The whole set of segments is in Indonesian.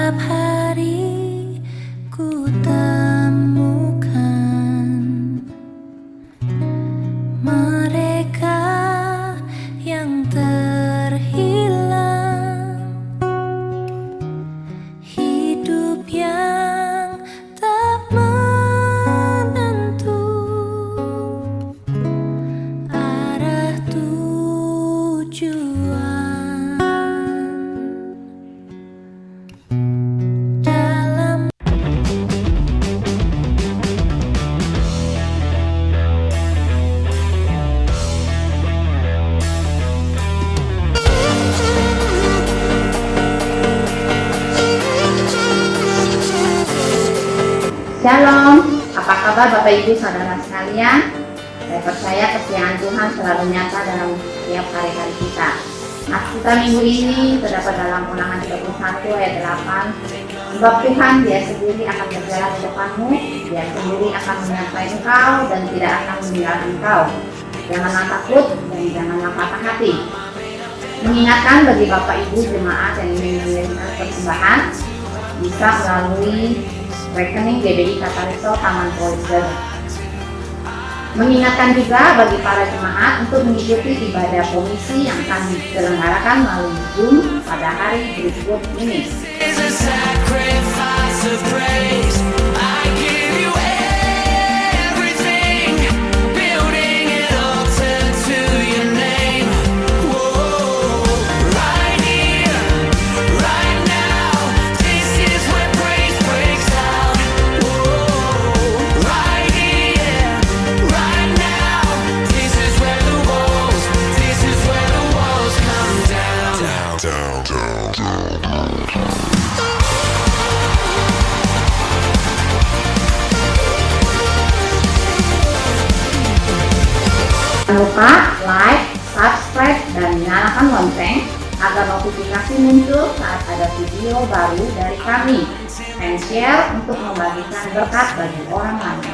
Setiap hari ku temukan mereka yang terhilang, hidup yang tak menentu, arah tujuan. Shalom, apa kabar Bapak Ibu Saudara sekalian? Saya percaya kesiapan Tuhan selalu nyata dalam setiap hari-hari kita. Nats kita minggu ini terdapat dalam Ulangan 31 ayat 8. Sebab Tuhan Dia sendiri akan berjalan di depanmu, Dia sendiri akan menyertai engkau dan tidak akan meninggalkan engkau. Janganlah takut dan janganlah patah hati. Mengingatkan bagi Bapak Ibu jemaat yang ingin mengirimkan persembahan bisa melalui rekening GBI Katarisol Taman Poiser. Mengingatkan juga bagi para jemaat untuk mengikuti ibadah komisi yang akan diselenggarakan melalui Zoom pada hari berikut ini. Jangan lupa like, subscribe, dan nyalakan lonceng agar notifikasi muncul saat ada video baru dari kami, dan share untuk membagikan berkat bagi orang lain.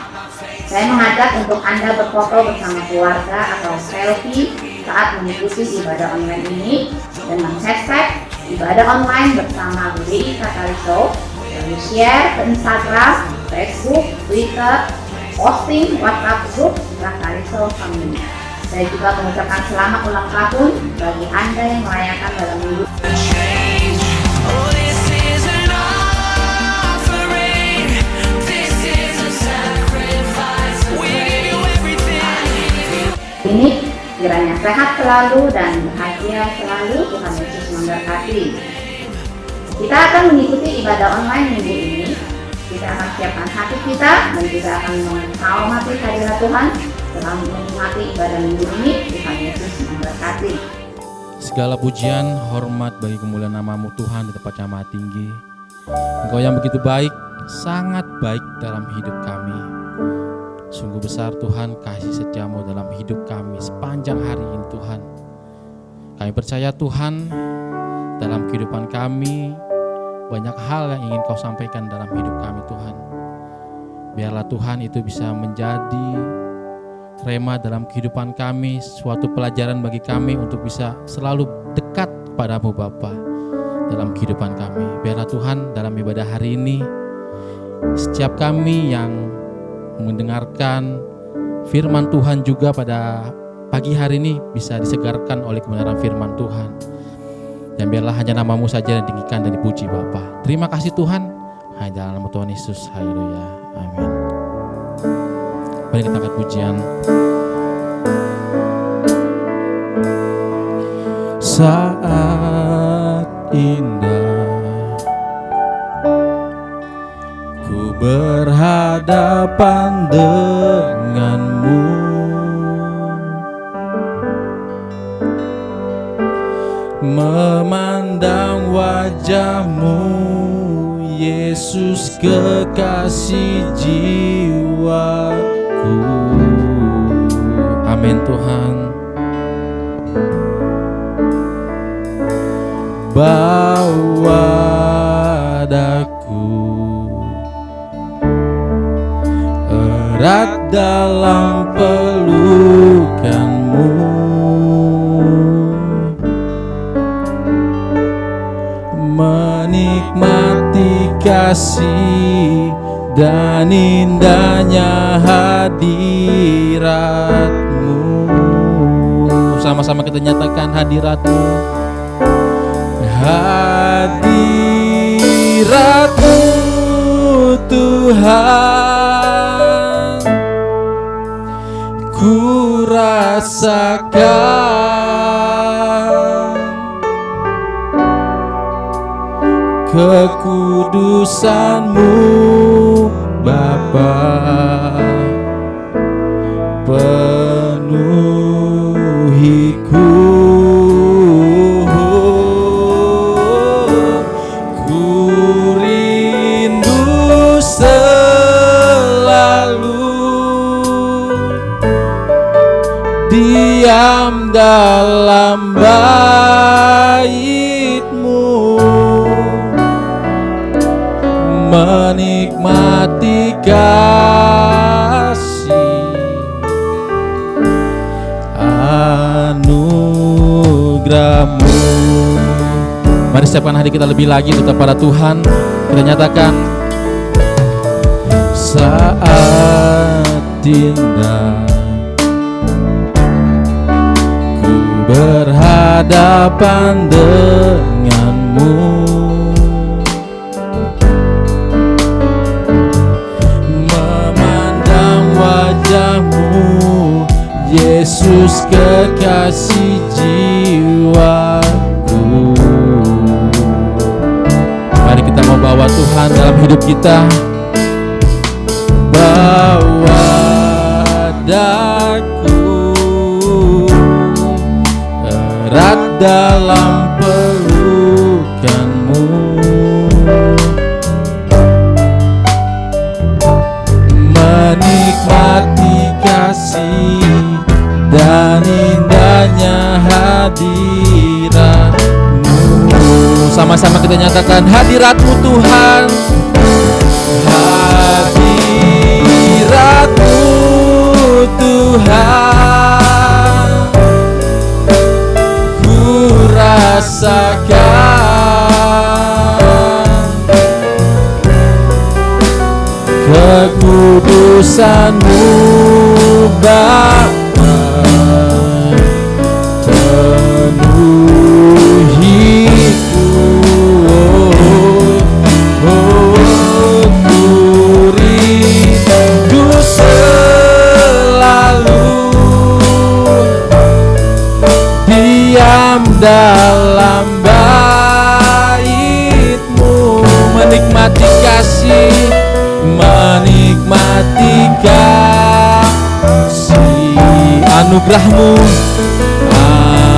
Saya mengajak untuk Anda berfoto bersama keluarga atau selfie saat mengikuti ibadah online ini dengan hashtag ibadah online bersama GBI Katarisol, lalu share ke Instagram, Facebook, Twitter, posting WhatsApp grup Katarisol Family. Saya juga mengucapkan selamat ulang tahun bagi Anda yang merayakan dalam minggu ini. Kiranya sehat selalu dan bahagia selalu. Tuhan Yesus memberkati. Kita akan mengikuti ibadah online minggu ini. Kita akan siapkan hati kita dan kita akan menghormati hadirat Tuhan. Dalam menikmati ibadah minggu ini, Tuhan Yesus memberkati. Segala pujian, hormat bagi kemuliaan nama-Mu Tuhan di tempat yang maha tinggi. Engkau yang begitu baik, sangat baik dalam hidup kami. Sungguh besar Tuhan kasih setia-Mu dalam hidup kami sepanjang hari ini Tuhan. Kami percaya Tuhan, dalam kehidupan kami banyak hal yang ingin Kau sampaikan dalam hidup kami Tuhan. Biarlah Tuhan itu bisa menjadi rema dalam kehidupan kami, suatu pelajaran bagi kami untuk bisa selalu dekat kepadamu Bapa dalam kehidupan kami. Biarlah Tuhan dalam ibadah hari ini, setiap kami yang mendengarkan firman Tuhan juga pada pagi hari ini bisa disegarkan oleh kebenaran firman Tuhan. Dan biarlah hanya nama-Mu saja yang ditinggikan dan dipuji Bapa. Terima kasih Tuhan, hanya dalam nama Tuhan Yesus. Haleluya. Amin. Mari kita angkat pujian. Saat indah ku berhadapan denganmu, memandang wajah-Mu Yesus kekasih jiwaku. Amin Tuhan. Bawa daku erat dalam pelukan-Mu, menikmati kasih dan indahnya hadirat-Mu. Sama-sama kita nyatakan hadirat-Mu. Hadirat-Mu Tuhan, ku rasakan kekudusan-Mu Bapa, penuhiku. Ku rindu selalu diam dalam bait-Mu, menikmati kasih anugerah-Mu. Mari siapkan hati kita lebih lagi untuk kepada Tuhan. Kita nyatakan, saat indah ku berhadapan dengan-Mu, Yesus kekasih jiwaku. Mari kita mau bawa Tuhan dalam hidup kita. Bawa daku erat dalam pelukan-Mu, menikmati kasih dan indahnya hadirat-Mu. Sama-sama kita nyatakan hadirat-Mu Tuhan. Hadirat-Mu Tuhan, ku rasakan kekudusan-Mu Bapa, penuhiku. Ku rindu selalu diam dalam bait-Mu, menikmati kasih, menikmati kasih anugerah-Mu,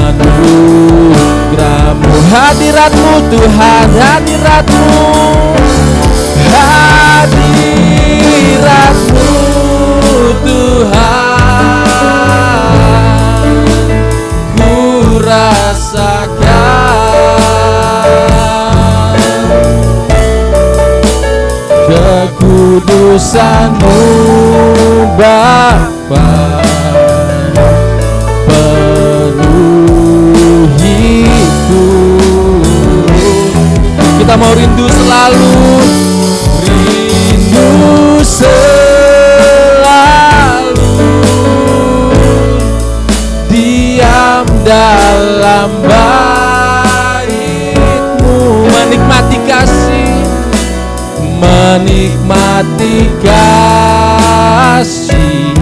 anugerah-Mu. Hadirat-Mu Tuhan, hadirat-Mu, hadirat-Mu Tuhan, ku rasakan kekudusan-Mu Bapa, penuhiku. Kita mau rindu selalu, rindu selalu diam dalam bait-Mu, menikmati kasih, menikmati kasih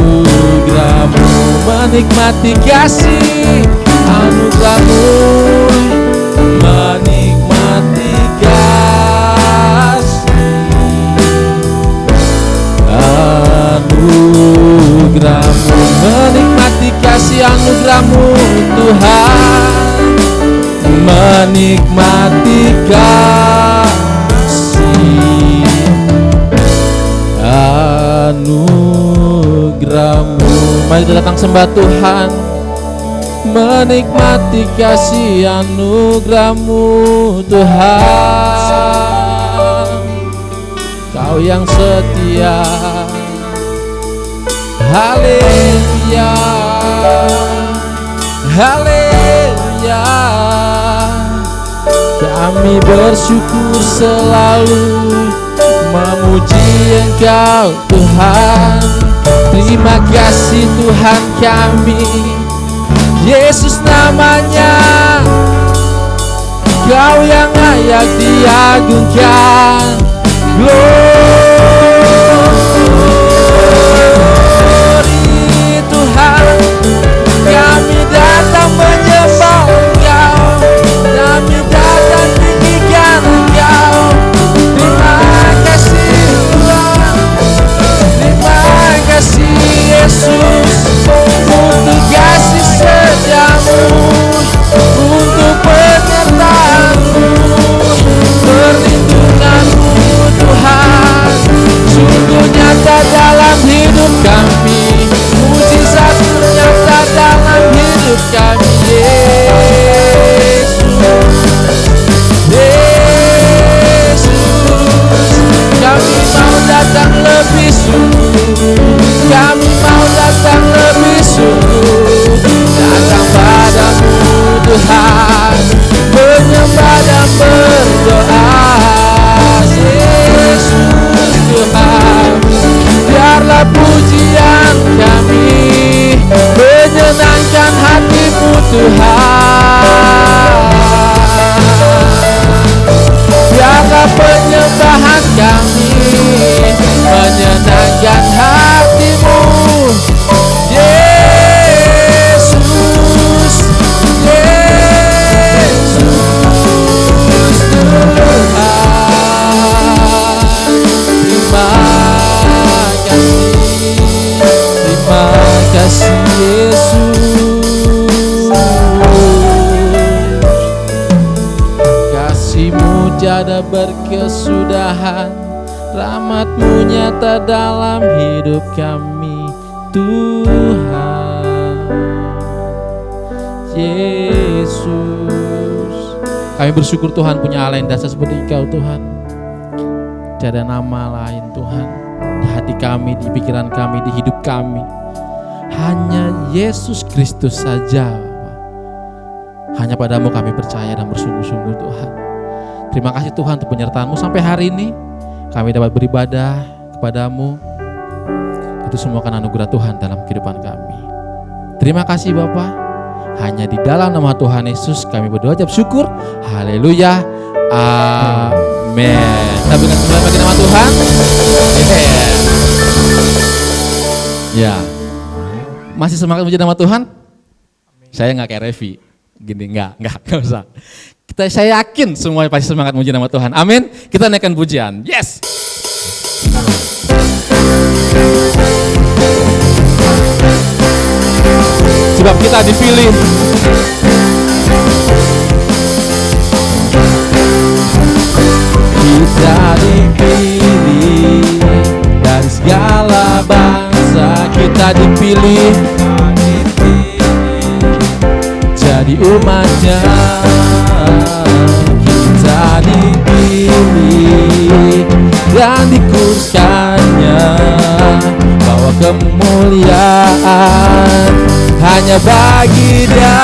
anugerah-Mu, menikmati kasih anugerah-Mu, menikmati kasih anugerah-Mu, menikmati kasih anugerah-Mu Tuhan, menikmati kasih anugerah-Mu. Mari kita datang sembah Tuhan, menikmati kasih anugerah-Mu Tuhan. Kau yang setia, haleluya, haleluya. Kami bersyukur selalu memuji Engkau Tuhan. Terima kasih Tuhan kami, Yesus namanya. Kau yang layak diagungkan. Glory Tuhan, kami datang menyembah Engkau, kami datang tinggikan Engkau. Terima kasih Tuhan, terima kasih Yesus, untuk kasih setiamu, untuk penyertaan-Mu, perlindungan-Mu Tuhan, sungguh nyata dalam hidup kami, mujizat-Mu nyata dalam hidup kami. Yesus, kami mau datang lebih sungguh, kami mau datang lebih sungguh, datang padamu Tuhan, menyembah dan berdoa. Yesus Tuhan, biarlah pujian kami menyenangkan hati-Mu Tuhan. Biarlah penyembahan kami menyenangkan hati-Mu, Yesus, Yesus Tuhan. Terima kasih Yesus. Kasih-Mu tiada berkesudahan, rahmat-Mu nyata dalam hidup kami Tuhan. Yesus, kami bersyukur Tuhan punya Allah yang dasar seperti Engkau Tuhan. Tiada nama lain Tuhan di hati kami, di pikiran kami, di hidup kami, hanya Yesus Kristus saja. Hanya padamu kami percaya dan bersungguh-sungguh Tuhan. Terima kasih Tuhan untuk penyertaan-Mu sampai hari ini. Kami dapat beribadah kepadamu. Itu semua karena anugerah Tuhan dalam kehidupan kami. Terima kasih Bapa. Hanya di dalam nama Tuhan Yesus kami berdoa ucap syukur. Haleluya. Amin. Kita berikan semuanya bagi nama Tuhan. Ya. Masih semangat memuji nama Tuhan? Saya nggak kayak Revi. Gini, nggak usah. Saya yakin semuanya pasti semangat memuji nama Tuhan. Amin. Kita naikkan pujian. Yes. Sebab kita dipilih. Kita dipilih dari segala bangsa. Kita dipilih jadi umatnya. Kita dipilih dan dikuduskannya, bawa kemuliaan hanya bagi Dia.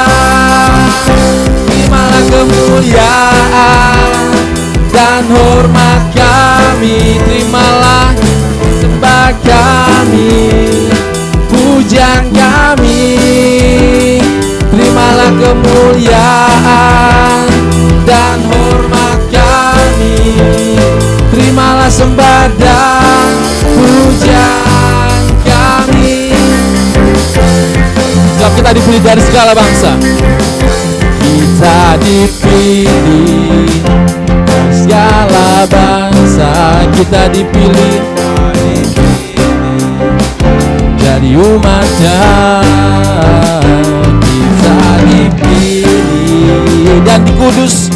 Terimalah kemuliaan dan hormat kami, terimalah sembah kami, pujian kami. Terimalah kemuliaan dan hormat kami, terimalah sembah dan pujian kami. Sebab kita dipilih dari segala bangsa. Kita dipilih dari segala bangsa. Kita dipilih jadi umatnya. Kita dipilih dan dikudus,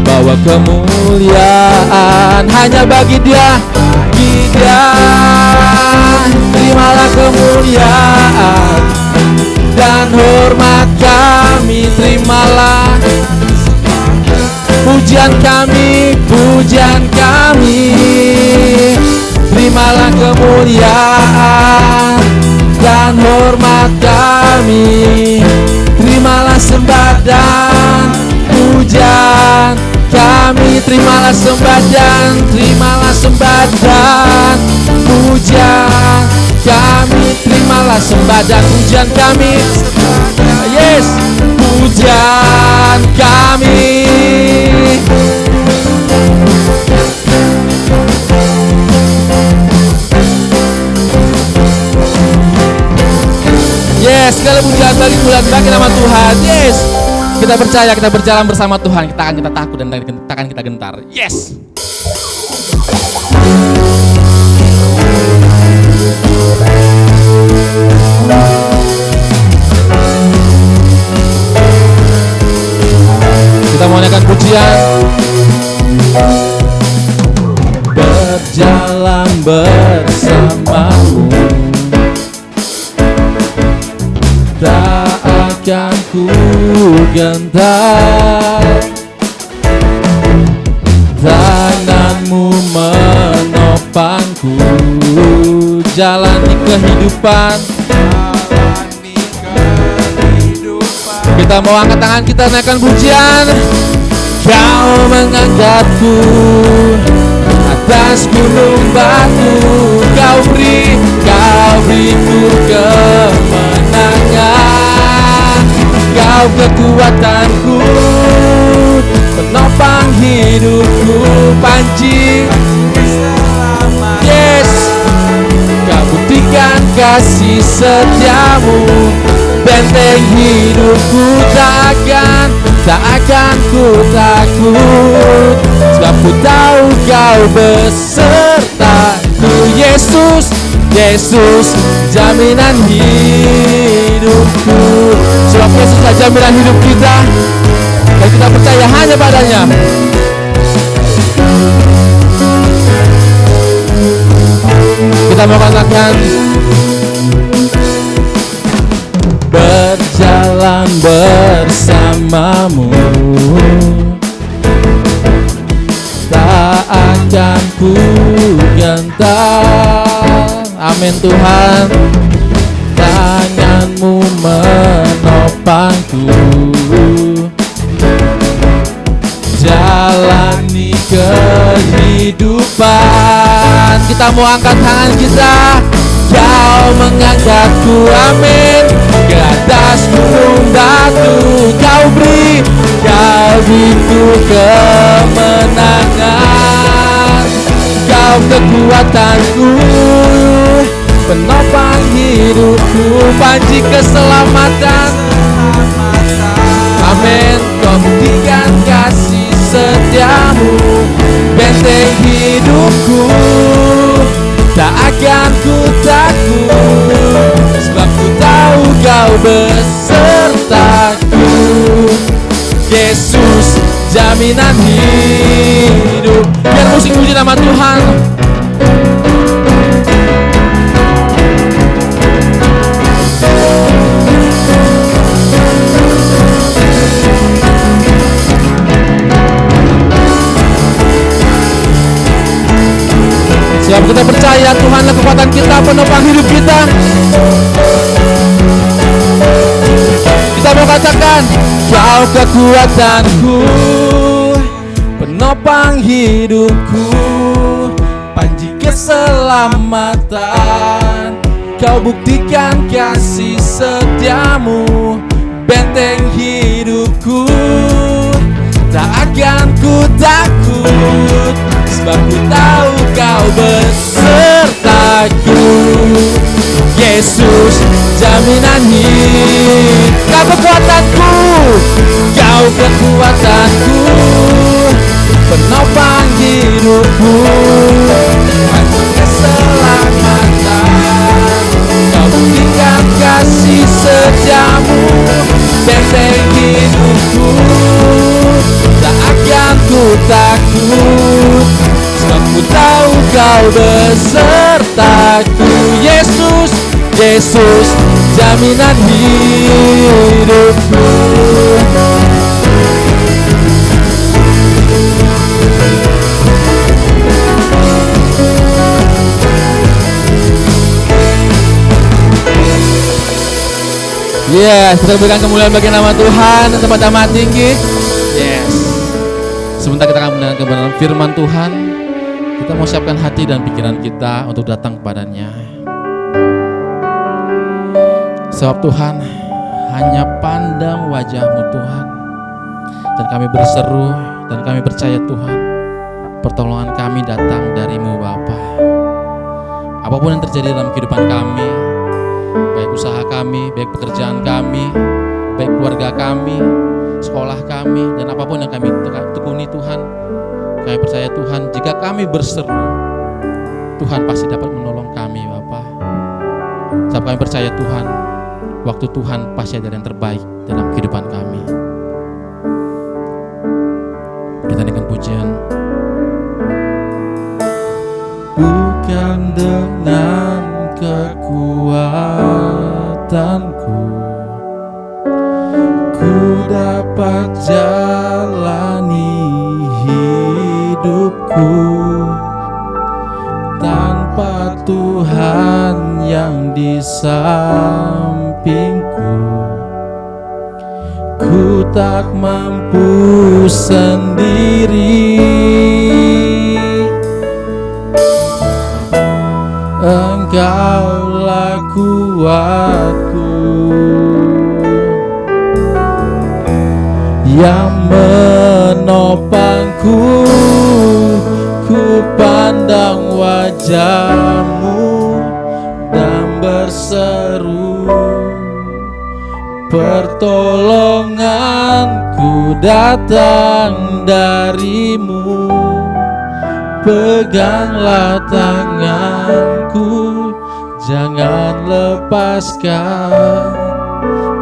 bawa kemuliaan hanya bagi Dia. Terimalah kemuliaan dan hormat kami, terimalah pujian kami, terimalah kemuliaan dan hormat kami, terimalah sembah dan pujian kami, terimalah sembah dan terimalah sembah dan pujian kami, terimalah sembah dan pujian kami. Yes, pujian kami. Yes, segala pujian bagi nama Tuhan. Yes, kita percaya kita berjalan bersama Tuhan. Kita akan takut dan akan kita gentar. Yes. Kita mau nyanyikan pujian. Berjalan bersamamu, tak akan ku gentar. Tanganmu menopangku, jalani kehidupan. Kita mau angkat tangan, kita naikkan pujian. Kau mengangkatku atas gunung batu, kau beriku kemenangan. Kau kekuatanku, penopang hidupku, panji. Yes, kau buktikan kasih setiamu, benteng hidupku, tak akan ku takut, sebab ku tahu kau besertaku. Yesus, jaminan hidupku, sebab Yesuslah jaminan hidup kita, dan kita percaya hanya padanya. Kita mau katakan, berjalan bersamamu, tak akan ku gentar. Amin Tuhan. Tanganmu menopangku, jalani kehidupan. Kita mau angkat tangan kita. Kau mengangkatku, amin, ke atas gunung batu. Kau beriku kemenangan. Kau kekuatanku, penopang hidupku, panji keselamatan. Amin. Kau buktikan kasih setiamu, benteng hidupku, tak akan ku takut, sebab ku tahu kau besertaku. Yesus, jaminan hidup. Biar musik puji nama Tuhan. Sebab kita percaya Tuhanlah kekuatan kita, penopang hidup kita. Kita mau katakan, kau kekuatanku, penopang hidupku, panji keselamatan. Kau buktikan kasih setiamu, benteng hidupku, tak akan ku takut, sebab ku tahu kau besertaku. Yesus, jaminan hidup. Kau kekuatanku, kau kekuatanku, penopang hidupku, panji keselamatan. Kau buktikan kasih setiamu, benteng hidupku, tak akan ku takut, sebab ku tahu kau besertaku. Yesus, jaminan hidupku. Yes, kita berikan kemuliaan bagi nama Tuhan dan tempat amat tinggi. Yes. Sebentar kita akan mendengar kebenaran firman Tuhan. Kita mau siapkan hati dan pikiran kita untuk datang kepadanya. Sebab Tuhan hanya pandang wajah-Mu Tuhan, dan kami berseru dan kami percaya Tuhan, pertolongan kami datang dari-Mu Bapa. Apapun yang terjadi dalam kehidupan kami, baik usaha kami, baik pekerjaan kami, baik keluarga kami, sekolah kami, dan apapun yang kami tekuni Tuhan, kami percaya Tuhan, jika kami berseru, Tuhan pasti dapat menolong kami Bapa. Sebab kami percaya Tuhan, waktu Tuhan pasti ada yang terbaik dalam kehidupan kami. Kita nyanyikan pujian. Bukan dengan kekuatanku ku dapat jalani hidupku, tanpa Tuhan yang di sampingku ku tak mampu sendiri. Engkaulah kuatku yang menopangku, ku pandang wajah-Mu dan berseru, pertolonganku datang dari-Mu. Peganglah tanganku, jangan lepaskan,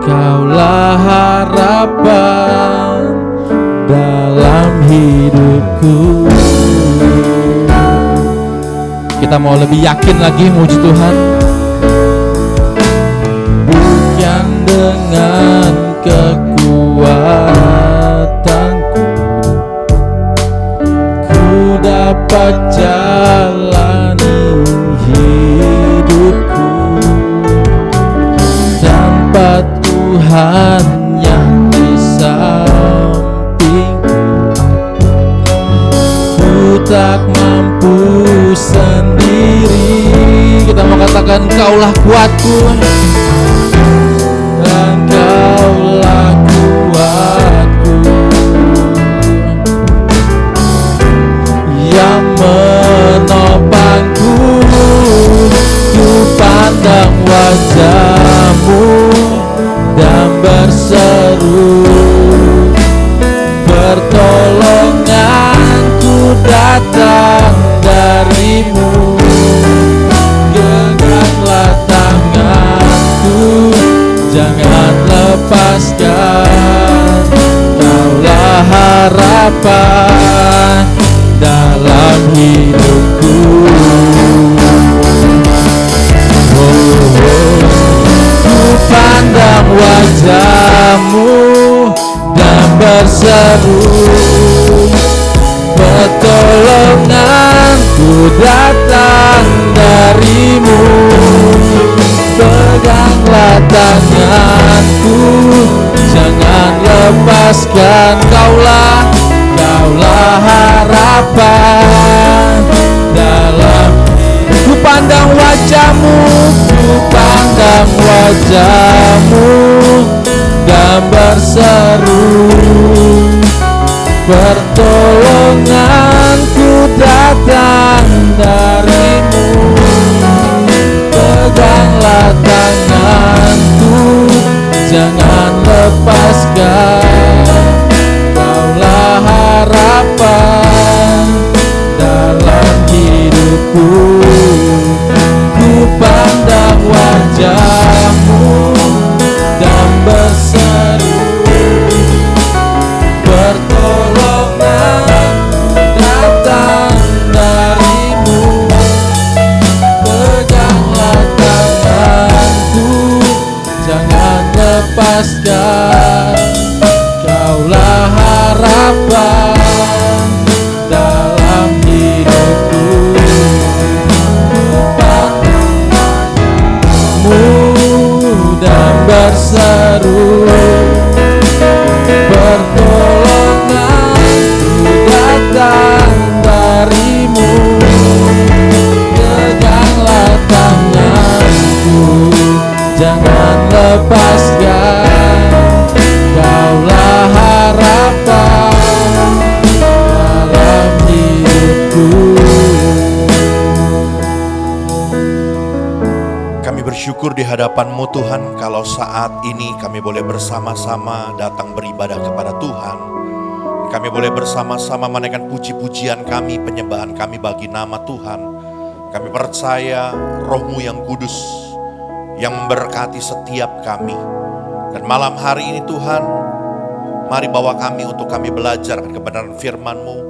Kaulah harapan dalam hidupku. Kita mau lebih yakin lagi muji Tuhan. Bukan dengan kekuatanku ku dapat jalani hidupku, tanpa Tuhan yang di sampingku ku tak mampu sendiri. Kita mau katakan, Engkaulah kuatku, Engkaulah kuatku yang menopangku, ku pandang wajah-Mu dan berseru, pertolonganku datang dari-Mu. Genggamlah tanganku, jangan lepaskan, Kaulah harapan dalam hidupku. Ku pandang wajah-Mu dan berseru, pertolonganku datang dari-Mu. Peganglah tanganku, jangan lepaskan, Kaulah harapan dalam. Ku pandang wajah-Mu, ku pandang wajah-Mu dan berseru, pertolonganku datang dari-Mu. Peganglah tanganku, jangan lepaskan, Kaulah harapan dalam hidupku. Ku pandang wajah-Mu dan berseru, pertolongan datang dari-Mu. Peganglah tanganku, jangan lepaskan, Kaulah harapan dalam hidupku. Dan berseru, pertolonganku hadapan-Mu Tuhan, kalau saat ini kami boleh bersama-sama datang beribadah kepada Tuhan. Kami boleh bersama-sama menaikkan puji-pujian kami, penyembahan kami bagi nama Tuhan. Kami percaya Roh-Mu yang kudus yang memberkati setiap kami. Dan malam hari ini Tuhan, mari bawa kami untuk kami belajar kebenaran firman-Mu.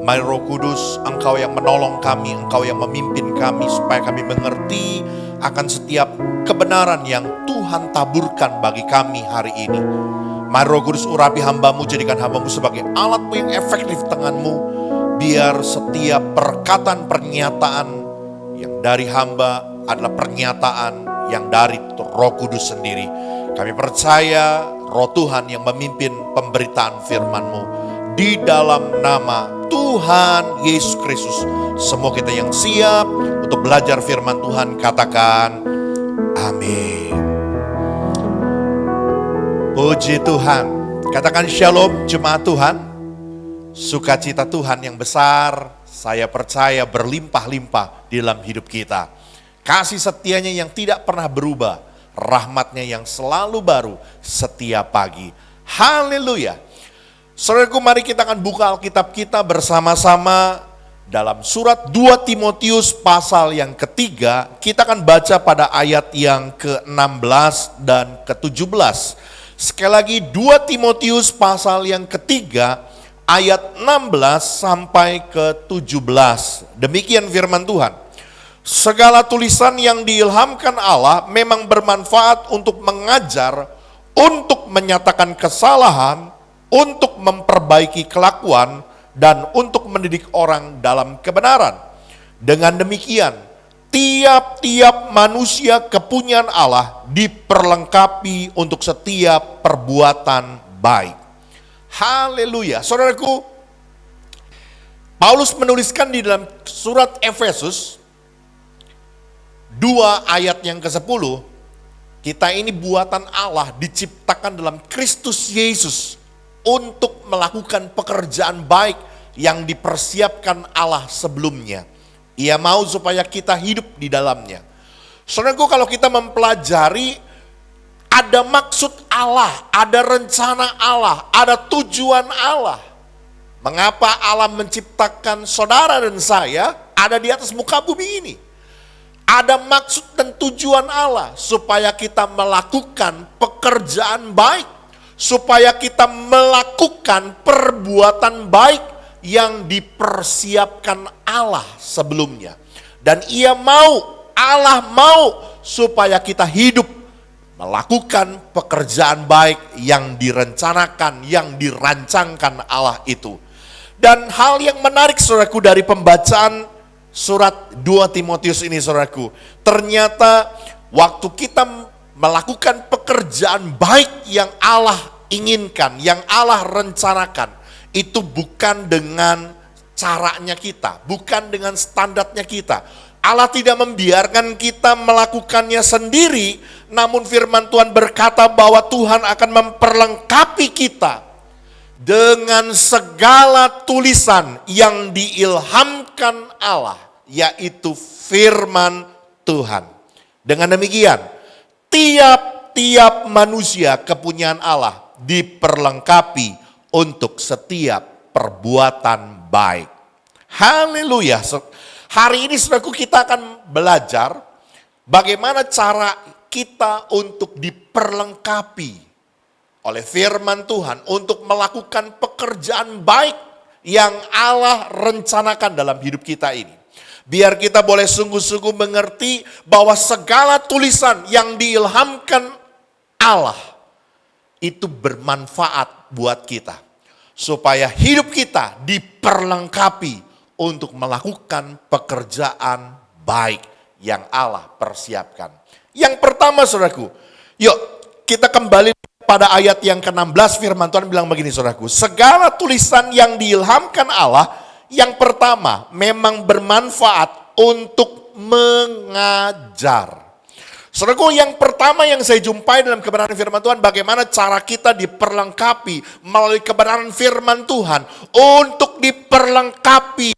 Mari Roh Kudus, Engkau yang menolong kami, Engkau yang memimpin kami supaya kami mengerti akan setiap kebenaran yang Tuhan taburkan bagi kami hari ini. Mari Roh Kudus urapi hamba-Mu, jadikan hamba-Mu sebagai alat-Mu yang efektif tangan-Mu. Biar setiap perkataan pernyataan yang dari hamba adalah pernyataan yang dari Roh Kudus sendiri. Kami percaya Roh Tuhan yang memimpin pemberitaan firman-Mu. Di dalam nama Tuhan Yesus Kristus, semua kita yang siap untuk belajar firman Tuhan katakan amin. Puji Tuhan. Katakan shalom jemaat Tuhan. Sukacita Tuhan yang besar, saya percaya berlimpah-limpah di dalam hidup kita. Kasih setianya yang tidak pernah berubah, rahmatnya yang selalu baru setiap pagi. Haleluya. Saudaraku, mari kita akan buka Alkitab kita bersama-sama dalam surat 2 Timotius pasal yang ketiga. Kita akan baca pada ayat yang ke-16 dan ke-17. Sekali lagi 2 Timotius pasal yang ketiga ayat 16 sampai ke-17. Demikian firman Tuhan. Segala tulisan yang diilhamkan Allah memang bermanfaat untuk mengajar, untuk menyatakan kesalahan, untuk memperbaiki kelakuan, dan untuk mendidik orang dalam kebenaran. Dengan demikian, tiap-tiap manusia kepunyaan Allah diperlengkapi untuk setiap perbuatan baik. Haleluya. Saudaraku, Paulus menuliskan di dalam surat Efesus 2 ayat yang ke-10, kita ini buatan Allah, diciptakan dalam Kristus Yesus untuk melakukan pekerjaan baik yang dipersiapkan Allah sebelumnya. Ia mau supaya kita hidup di dalamnya. Saudaraku, kalau kita mempelajari, ada maksud Allah, ada rencana Allah, ada tujuan Allah. Mengapa Allah menciptakan saudara dan saya ada di atas muka bumi ini? Ada maksud dan tujuan Allah supaya kita melakukan pekerjaan baik, supaya kita melakukan perbuatan baik yang dipersiapkan Allah sebelumnya. Dan Allah mau supaya kita hidup melakukan pekerjaan baik yang direncanakan, yang dirancangkan Allah itu. Dan hal yang menarik saudaraku dari pembacaan surat 2 Timotius ini saudaraku, ternyata waktu kita melakukan pekerjaan baik yang Allah inginkan, yang Allah rencanakan, itu bukan dengan caranya kita, bukan dengan standarnya kita. Allah tidak membiarkan kita melakukannya sendiri, namun firman Tuhan berkata bahwa Tuhan akan memperlengkapi kita dengan segala tulisan yang diilhamkan Allah, yaitu firman Tuhan. Dengan demikian, tiap-tiap manusia kepunyaan Allah diperlengkapi untuk setiap perbuatan baik. Haleluya. Hari ini saudaraku, kita akan belajar bagaimana cara kita untuk diperlengkapi oleh firman Tuhan untuk melakukan pekerjaan baik yang Allah rencanakan dalam hidup kita ini. Biar kita boleh sungguh-sungguh mengerti bahwa segala tulisan yang diilhamkan Allah itu bermanfaat buat kita. Supaya hidup kita diperlengkapi untuk melakukan pekerjaan baik yang Allah persiapkan. Yang pertama saudaraku, yuk kita kembali pada ayat yang ke-16, firman Tuhan bilang begini saudaraku. Segala tulisan yang diilhamkan Allah, yang pertama memang bermanfaat untuk mengajar. Saudaraku, yang pertama yang saya jumpai dalam kebenaran firman Tuhan, bagaimana cara kita diperlengkapi melalui kebenaran firman Tuhan untuk diperlengkapi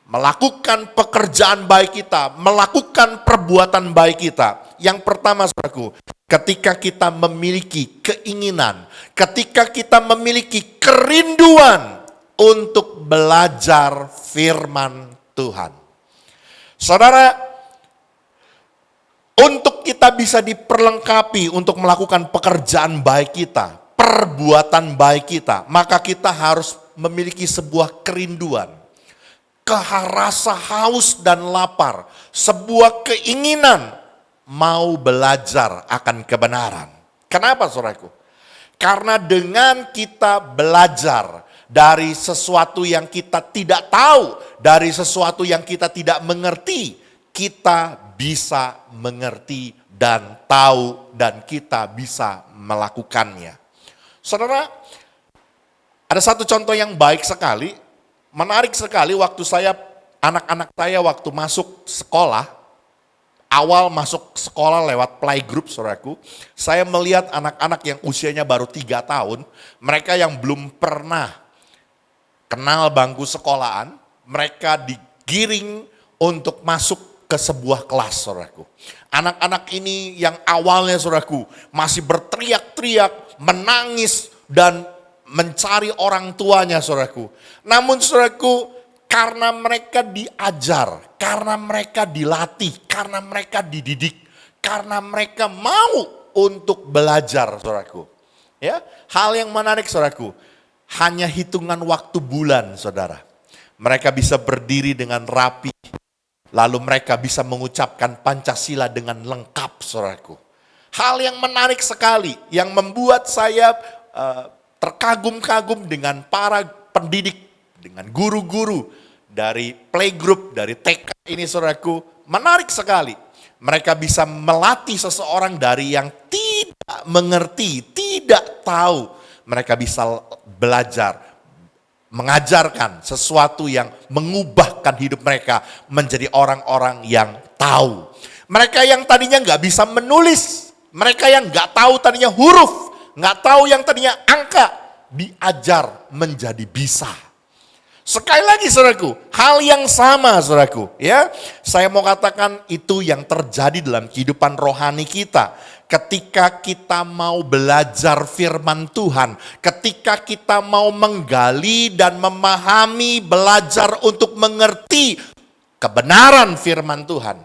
melakukan pekerjaan baik kita, melakukan perbuatan baik kita. Yang pertama, saudaraku, ketika kita memiliki keinginan, ketika kita memiliki kerinduan untuk belajar firman Tuhan. Saudara, untuk kita bisa diperlengkapi untuk melakukan pekerjaan baik kita, perbuatan baik kita, maka kita harus memiliki sebuah kerinduan, rasa haus dan lapar, sebuah keinginan mau belajar akan kebenaran. Kenapa, saudaraku? Karena dengan kita belajar dari sesuatu yang kita tidak tahu, dari sesuatu yang kita tidak mengerti, kita bisa mengerti dan tahu dan kita bisa melakukannya. Saudara, ada satu contoh yang baik sekali, menarik sekali waktu anak-anak saya waktu masuk sekolah, awal masuk sekolah lewat playgroup, saudaraku, saya melihat anak-anak yang usianya baru 3 tahun, mereka yang belum pernah kenal bangku sekolahan, mereka digiring untuk masuk ke sebuah kelas, saudaraku. Anak-anak ini yang awalnya, saudaraku, masih berteriak-teriak, menangis, dan mencari orang tuanya, saudaraku. Namun, saudaraku, karena mereka diajar, karena mereka dilatih, karena mereka dididik, karena mereka mau untuk belajar, saudaraku. Ya, hal yang menarik, saudaraku, hanya hitungan waktu bulan, saudara. Mereka bisa berdiri dengan rapi, lalu mereka bisa mengucapkan Pancasila dengan lengkap, saudaraku. Hal yang menarik sekali, yang membuat saya terkagum-kagum dengan para pendidik, dengan guru-guru dari playgroup, dari TK ini, saudaraku, menarik sekali. Mereka bisa melatih seseorang dari yang tidak mengerti, tidak tahu. Mereka bisa belajar, mengajarkan sesuatu yang mengubahkan hidup mereka menjadi orang-orang yang tahu. Mereka yang tadinya nggak bisa menulis, mereka yang nggak tahu tadinya huruf, nggak tahu yang tadinya angka, diajar menjadi bisa. Sekali lagi, saudaraku, hal yang sama, saudaraku, ya. Saya mau katakan itu yang terjadi dalam kehidupan rohani kita. Ketika kita mau belajar firman Tuhan, ketika kita mau menggali dan memahami, belajar untuk mengerti kebenaran firman Tuhan,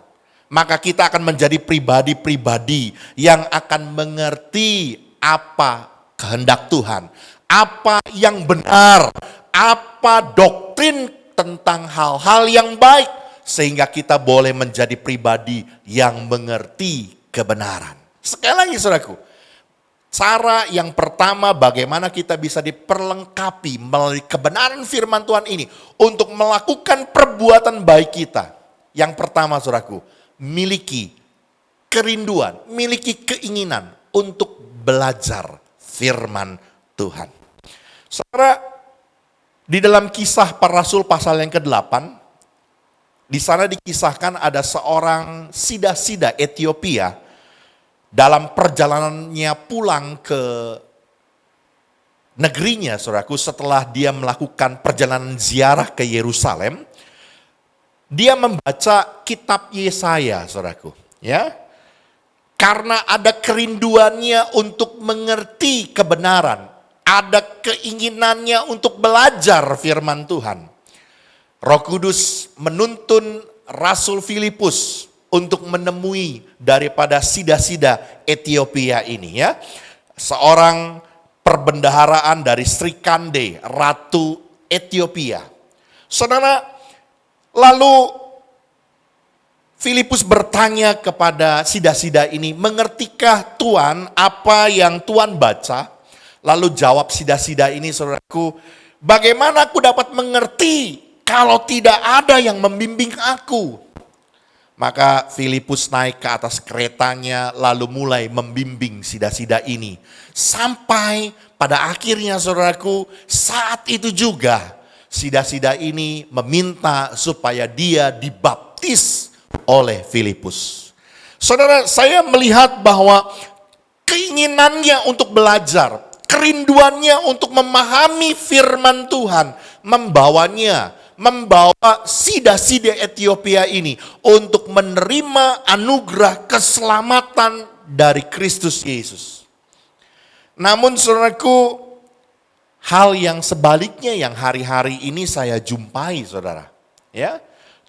maka kita akan menjadi pribadi-pribadi yang akan mengerti apa kehendak Tuhan, apa yang benar, apa doktrin tentang hal-hal yang baik, sehingga kita boleh menjadi pribadi yang mengerti kebenaran. Sekali lagi, saudaraku, cara yang pertama bagaimana kita bisa diperlengkapi melalui kebenaran firman Tuhan ini untuk melakukan perbuatan baik kita. Yang pertama, saudaraku, miliki kerinduan, miliki keinginan untuk belajar firman Tuhan. Saudara, di dalam Kisah Para Rasul pasal yang ke-8, di sana dikisahkan ada seorang sida-sida Ethiopia dalam perjalanannya pulang ke negerinya, saudaraku, setelah dia melakukan perjalanan ziarah ke Yerusalem, dia membaca kitab Yesaya, saudaraku, ya. Karena ada kerinduannya untuk mengerti kebenaran, ada keinginannya untuk belajar firman Tuhan. Roh Kudus menuntun Rasul Filipus untuk menemui daripada sida-sida Ethiopia ini, ya. Seorang perbendaharaan dari Sri Kande, Ratu Ethiopia. Saudara, lalu Filipus bertanya kepada sida-sida ini, mengertikah Tuhan apa yang Tuhan baca? Lalu jawab sida-sida ini, saudaraku, bagaimana aku dapat mengerti kalau tidak ada yang membimbing aku? Maka Filipus naik ke atas keretanya lalu mulai membimbing sida-sida ini. Sampai pada akhirnya, saudaraku, saat itu juga sida-sida ini meminta supaya dia dibaptis oleh Filipus. Saudara, saya melihat bahwa keinginannya untuk belajar, kerinduannya untuk memahami firman Tuhan, membawanya membawa sida-sida Ethiopia ini untuk menerima anugerah keselamatan dari Kristus Yesus. Namun saudaraku, hal yang sebaliknya yang hari-hari ini saya jumpai, saudara. Ya,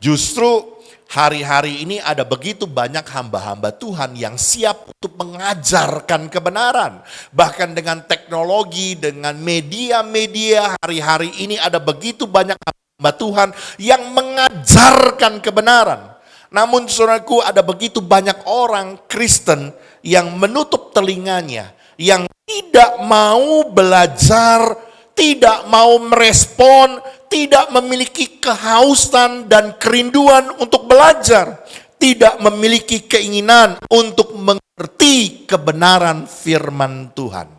justru hari-hari ini ada begitu banyak hamba-hamba Tuhan yang siap untuk mengajarkan kebenaran. Bahkan dengan teknologi, dengan media-media hari-hari ini ada begitu banyak hamba Tuhan yang mengajarkan kebenaran. Namun saudaraku, ada begitu banyak orang Kristen yang menutup telinganya, yang tidak mau belajar, tidak mau merespon, tidak memiliki kehausan dan kerinduan untuk belajar, tidak memiliki keinginan untuk mengerti kebenaran firman Tuhan.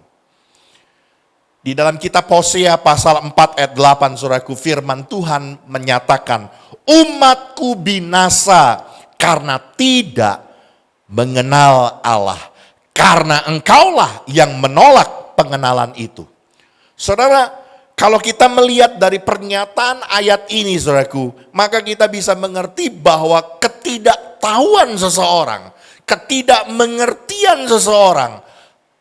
Di dalam kitab Hosea pasal 4 ayat 8, saudaraku, firman Tuhan menyatakan, umatku binasa karena tidak mengenal Allah. Karena engkaulah yang menolak pengenalan itu. Saudara, kalau kita melihat dari pernyataan ayat ini, saudaraku, maka kita bisa mengerti bahwa ketidaktahuan seseorang, ketidakmengertian seseorang,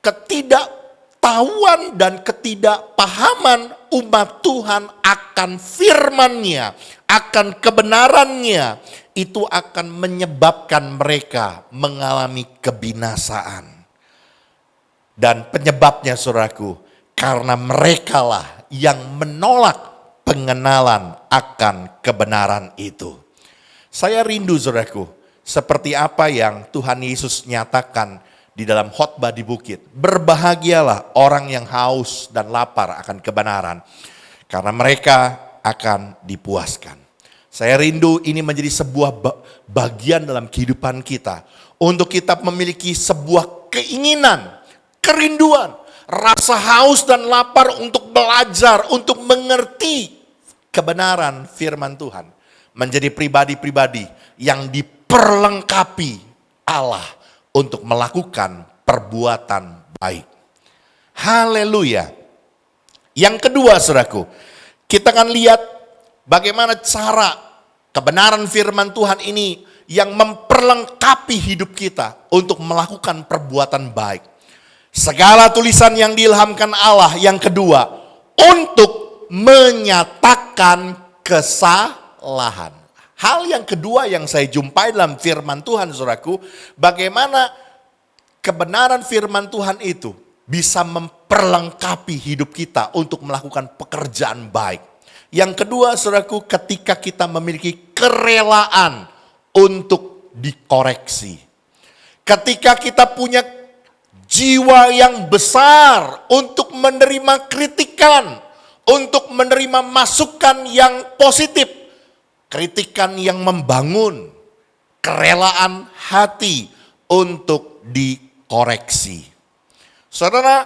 ketidaktahuan dan ketidakpahaman umat Tuhan akan firman-Nya, akan kebenarannya, itu akan menyebabkan mereka mengalami kebinasaan. Dan penyebabnya, saudaraku, karena merekalah yang menolak pengenalan akan kebenaran itu. Saya rindu, saudaraku, seperti apa yang Tuhan Yesus nyatakan di dalam khotbah di bukit. Berbahagialah orang yang haus dan lapar akan kebenaran, karena mereka akan dipuaskan. Saya rindu ini menjadi sebuah bagian dalam kehidupan kita. Untuk kita memiliki sebuah keinginan, kerinduan, rasa haus dan lapar untuk belajar, untuk mengerti kebenaran firman Tuhan. Menjadi pribadi-pribadi yang diperlengkapi Allah untuk melakukan perbuatan baik. Haleluya. Yang kedua, saudaraku, kita akan lihat bagaimana cara kebenaran firman Tuhan ini yang memperlengkapi hidup kita untuk melakukan perbuatan baik. Segala tulisan yang diilhamkan Allah, yang kedua, untuk menyatakan kesalahan. Hal yang kedua yang saya jumpai dalam firman Tuhan, saudaraku, bagaimana kebenaran firman Tuhan itu bisa memperlengkapi hidup kita untuk melakukan pekerjaan baik. Yang kedua, saudaraku, ketika kita memiliki kerelaan untuk dikoreksi. Ketika kita punya jiwa yang besar untuk menerima kritikan, untuk menerima masukan yang positif, kritikan yang membangun, kerelaan hati untuk dikoreksi. Saudara,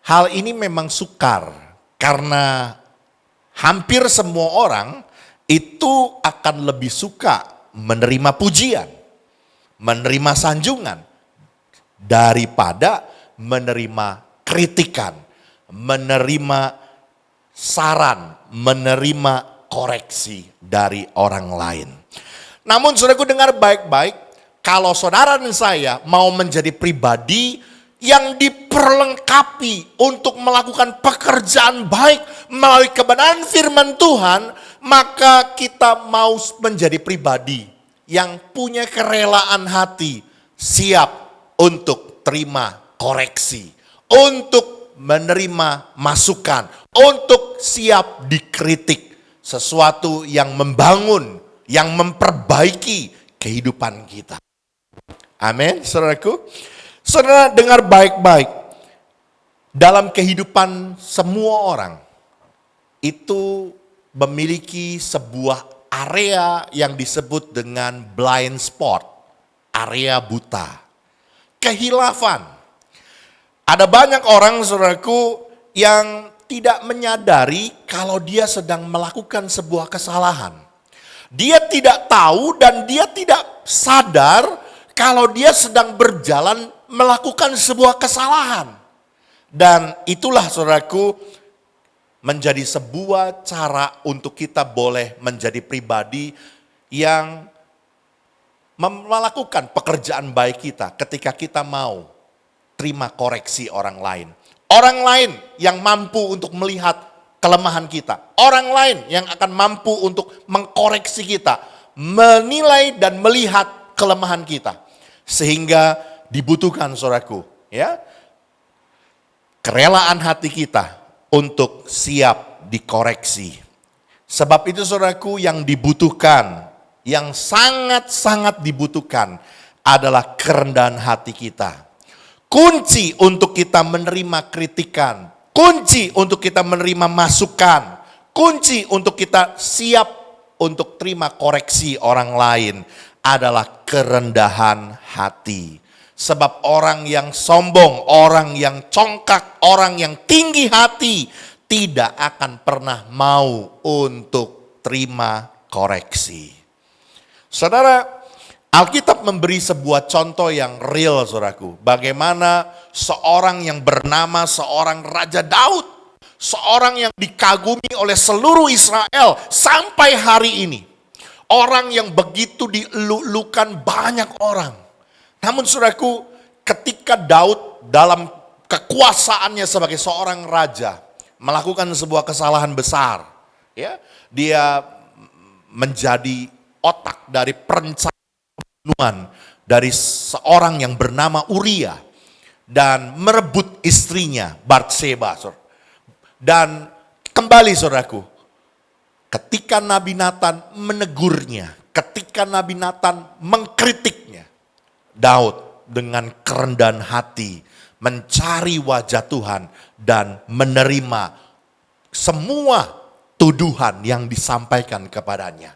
hal ini memang sukar karena hampir semua orang itu akan lebih suka menerima pujian, menerima sanjungan, daripada menerima kritikan, menerima saran, menerima koreksi dari orang lain. Namun saudaraku, dengar baik-baik, kalau saudara dan saya mau menjadi pribadi yang diperlengkapi untuk melakukan pekerjaan baik melalui kebenaran firman Tuhan, maka kita mau menjadi pribadi yang punya kerelaan hati, siap untuk terima koreksi, untuk menerima masukan, untuk siap dikritik, sesuatu yang membangun, yang memperbaiki kehidupan kita. Amin, saudaraku. Saudara, dengar baik-baik. Dalam kehidupan semua orang, itu memiliki sebuah area yang disebut dengan blind spot, area buta. Kehilafan. Ada banyak orang, saudaraku, yang tidak menyadari kalau dia sedang melakukan sebuah kesalahan. Dia tidak tahu dan dia tidak sadar kalau dia sedang berjalan melakukan sebuah kesalahan. Dan itulah, saudaraku, menjadi sebuah cara untuk kita boleh menjadi pribadi yang melakukan pekerjaan baik kita ketika kita mau terima koreksi orang lain. Orang lain yang mampu untuk melihat kelemahan kita. Orang lain yang akan mampu untuk mengkoreksi kita, menilai dan melihat kelemahan kita. Sehingga dibutuhkan, saudaraku, ya, kerelaan hati kita untuk siap dikoreksi. Sebab itu, saudaraku, yang dibutuhkan, yang sangat-sangat dibutuhkan adalah kerendahan hati kita. Kunci untuk kita menerima kritikan, kunci untuk kita menerima masukan, kunci untuk kita siap untuk terima koreksi orang lain adalah kerendahan hati. Sebab orang yang sombong, orang yang congkak, orang yang tinggi hati tidak akan pernah mau untuk terima koreksi. Saudara, Alkitab memberi sebuah contoh yang real, saudaraku. Bagaimana seorang yang bernama seorang Raja Daud, seorang yang dikagumi oleh seluruh Israel sampai hari ini. Orang yang begitu dielulukan banyak orang. Namun, saudaraku, ketika Daud dalam kekuasaannya sebagai seorang raja melakukan sebuah kesalahan besar, ya, dia menjadi otak dari perencanaan dari seorang yang bernama Uria dan merebut istrinya Batseba. Dan kembali, saudaraku, ketika Nabi Nathan menegurnya, ketika Nabi Nathan mengkritiknya, Daud dengan kerendahan hati mencari wajah Tuhan dan menerima semua tuduhan yang disampaikan kepadanya.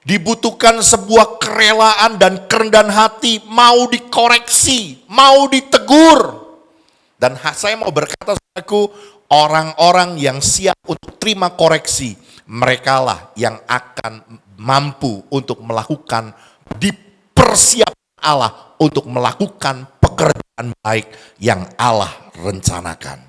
Dibutuhkan sebuah kerelaan dan kerendahan hati, mau dikoreksi, mau ditegur. Dan saya mau berkata, saudaraku, orang-orang yang siap untuk terima koreksi, merekalah yang akan mampu untuk melakukan, dipersiapkan Allah untuk melakukan pekerjaan baik yang Allah rencanakan.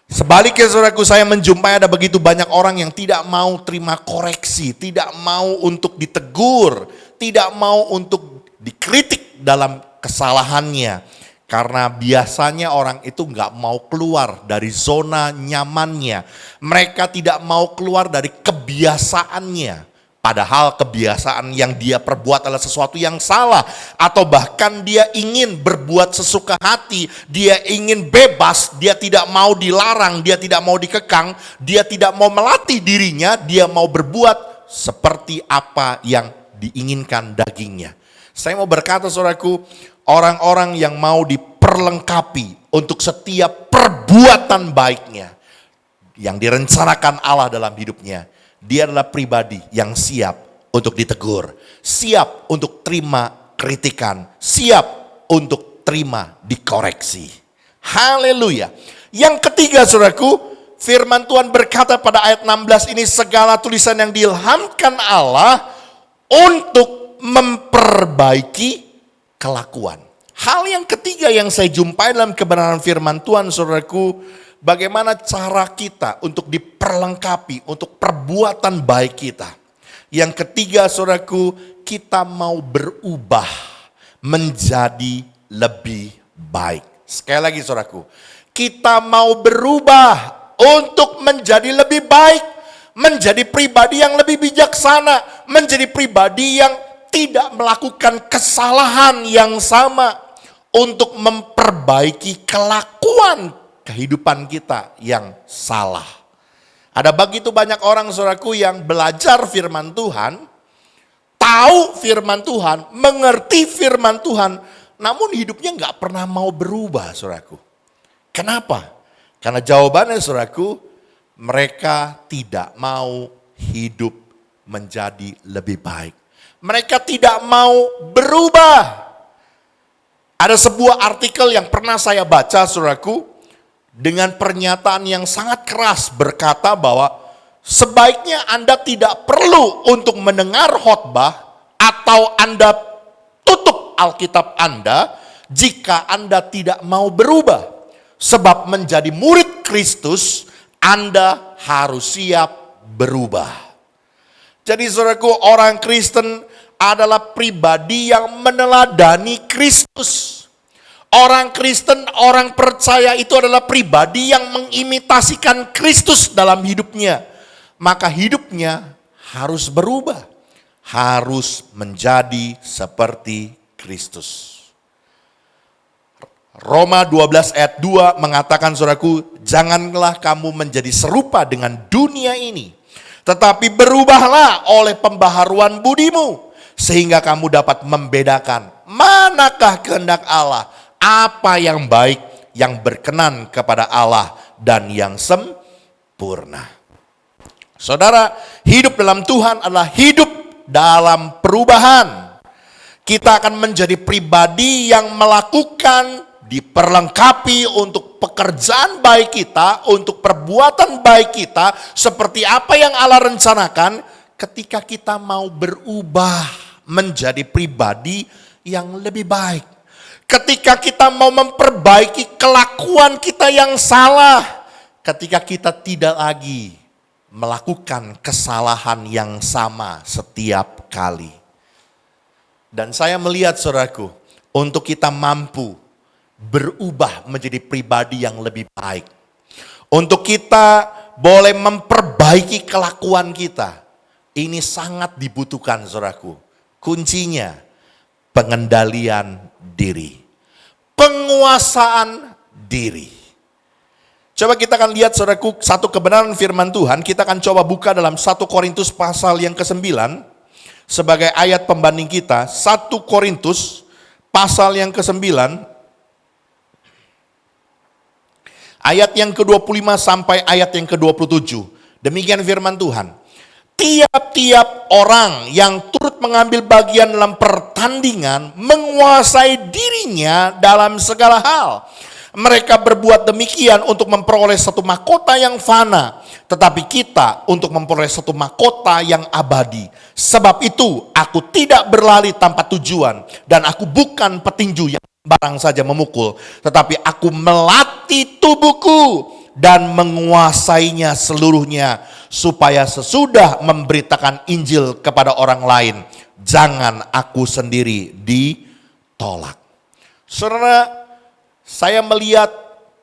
Sebaliknya, saudaraku, saya menjumpai ada begitu banyak orang yang tidak mau terima koreksi, tidak mau untuk ditegur, tidak mau untuk dikritik dalam kesalahannya. Karena biasanya orang itu nggak mau keluar dari zona nyamannya. Mereka tidak mau keluar dari kebiasaannya. Padahal kebiasaan yang dia perbuat adalah sesuatu yang salah. Atau bahkan dia ingin berbuat sesuka hati. Dia ingin bebas, dia tidak mau dilarang, dia tidak mau dikekang. Dia tidak mau melatih dirinya, dia mau berbuat seperti apa yang diinginkan dagingnya. Saya mau berkata, saudaraku, orang-orang yang mau diperlengkapi untuk setiap perbuatan baiknya yang direncanakan Allah dalam hidupnya, dia adalah pribadi yang siap untuk ditegur, siap untuk terima kritikan, siap untuk terima dikoreksi. Haleluya. Yang ketiga, saudaraku, firman Tuhan berkata pada ayat 16 ini, segala tulisan yang diilhamkan Allah untuk memperbaiki kelakuan. Hal yang ketiga yang saya jumpai dalam kebenaran firman Tuhan, saudaraku, bagaimana cara kita untuk diperlengkapi untuk perbuatan baik kita. Yang ketiga, saudaraku, kita mau berubah menjadi lebih baik. Sekali lagi, saudaraku, kita mau berubah untuk menjadi lebih baik, menjadi pribadi yang lebih bijaksana, menjadi pribadi yang tidak melakukan kesalahan yang sama, untuk memperbaiki kelakuan kehidupan kita yang salah. Ada begitu banyak orang, saudaraku, yang belajar firman Tuhan, tahu firman Tuhan, mengerti firman Tuhan, namun hidupnya nggak pernah mau berubah, saudaraku. Kenapa? Karena jawabannya, saudaraku, mereka tidak mau hidup menjadi lebih baik. Mereka tidak mau berubah. Ada sebuah artikel yang pernah saya baca, saudaraku, dengan pernyataan yang sangat keras berkata bahwa sebaiknya Anda tidak perlu untuk mendengar khotbah atau Anda tutup Alkitab Anda jika Anda tidak mau berubah. Sebab menjadi murid Kristus Anda harus siap berubah. Jadi saudaraku, orang Kristen adalah pribadi yang meneladani Kristus. Orang Kristen, orang percaya itu adalah pribadi yang mengimitasikan Kristus dalam hidupnya. Maka hidupnya harus berubah. Harus menjadi seperti Kristus. Roma 12 ayat 2 mengatakan, saudaraku, janganlah kamu menjadi serupa dengan dunia ini, tetapi berubahlah oleh pembaharuan budimu, sehingga kamu dapat membedakan manakah kehendak Allah, apa yang baik, yang berkenan kepada Allah, dan yang sempurna. Saudara, hidup dalam Tuhan adalah hidup dalam perubahan. Kita akan menjadi pribadi yang melakukan, diperlengkapi untuk pekerjaan baik kita, untuk perbuatan baik kita, seperti apa yang Allah rencanakan ketika kita mau berubah menjadi pribadi yang lebih baik. Ketika kita mau memperbaiki kelakuan kita yang salah, ketika kita tidak lagi melakukan kesalahan yang sama setiap kali. Dan saya melihat, saudaraku, untuk kita mampu berubah menjadi pribadi yang lebih baik, untuk kita boleh memperbaiki kelakuan kita, ini sangat dibutuhkan, saudaraku. Kuncinya pengendalian diri, penguasaan diri. Coba kita akan lihat, saudaraku, satu kebenaran firman Tuhan. Kita akan coba buka dalam 1 Korintus pasal yang ke-9 sebagai ayat pembanding kita. 1 Korintus pasal yang ke-9 ayat yang ke-25 sampai ayat yang ke-27. Demikian firman Tuhan. Tiap-tiap orang yang turut mengambil bagian dalam pertandingan menguasai dirinya dalam segala hal. Mereka berbuat demikian untuk memperoleh satu mahkota yang fana, tetapi kita untuk memperoleh satu mahkota yang abadi. Sebab itu aku tidak berlari tanpa tujuan, dan aku bukan petinju yang barang saja memukul, tetapi aku melatih tubuhku dan menguasainya seluruhnya, supaya sesudah memberitakan Injil kepada orang lain, jangan aku sendiri ditolak. Saudara, saya melihat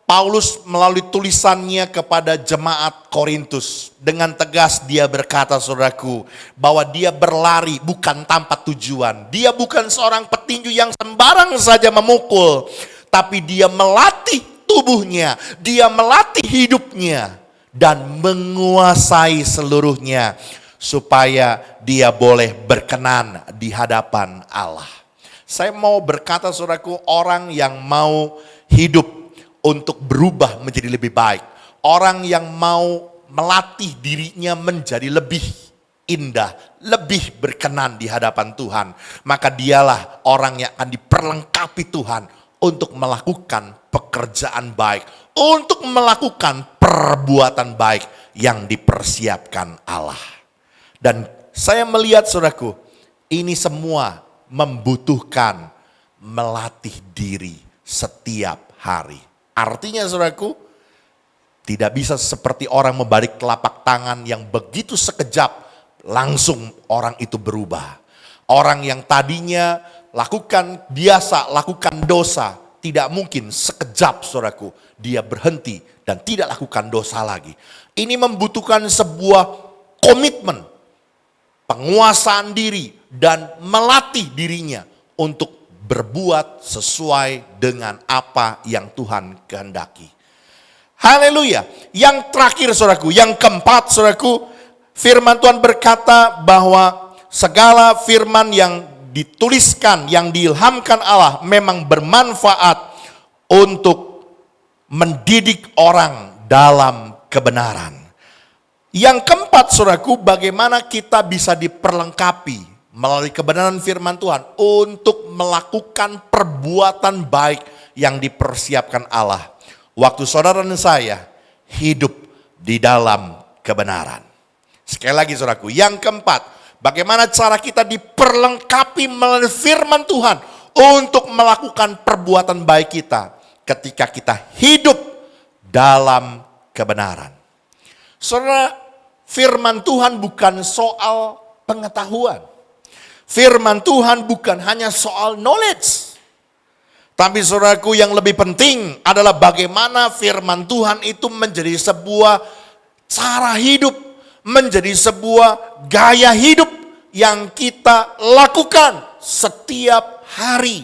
Paulus melalui tulisannya kepada jemaat Korintus, dengan tegas dia berkata, saudaraku, bahwa dia berlari bukan tanpa tujuan. Dia bukan seorang petinju yang sembarang saja memukul, tapi dia melatih tubuhnya, dia melatih hidupnya, dan menguasai seluruhnya, supaya dia boleh berkenan di hadapan Allah. Saya mau berkata, saudaraku, orang yang mau hidup untuk berubah menjadi lebih baik, orang yang mau melatih dirinya menjadi lebih indah, lebih berkenan di hadapan Tuhan, maka dialah orang yang akan diperlengkapi Tuhan untuk melakukan pekerjaan baik, untuk melakukan perbuatan baik yang dipersiapkan Allah. Dan saya melihat, saudaraku, ini semua membutuhkan melatih diri setiap hari. Artinya, saudaraku, tidak bisa seperti orang membalik telapak tangan yang begitu sekejap langsung orang itu berubah. Orang yang tadinya lakukan dosa, tidak mungkin sekejap, saudaraku, dia berhenti dan tidak lakukan dosa lagi. Ini membutuhkan sebuah komitmen, penguasaan diri, dan melatih dirinya untuk berbuat sesuai dengan apa yang Tuhan kehendaki. Haleluya. Yang terakhir, saudaraku, yang keempat, saudaraku, firman Tuhan berkata bahwa segala firman yang dituliskan, yang diilhamkan Allah memang bermanfaat untuk mendidik orang dalam kebenaran. Yang keempat, saudaraku, bagaimana kita bisa diperlengkapi melalui kebenaran firman Tuhan untuk melakukan perbuatan baik yang dipersiapkan Allah. Waktu saudara dan saya hidup di dalam kebenaran. Sekali lagi, saudaraku, yang keempat, bagaimana cara kita diperlengkapi melalui firman Tuhan untuk melakukan perbuatan baik kita ketika kita hidup dalam kebenaran. Saudara, firman Tuhan bukan soal pengetahuan. Firman Tuhan bukan hanya soal knowledge. Tapi saudaraku, yang lebih penting adalah bagaimana firman Tuhan itu menjadi sebuah cara hidup, menjadi sebuah gaya hidup yang kita lakukan setiap hari.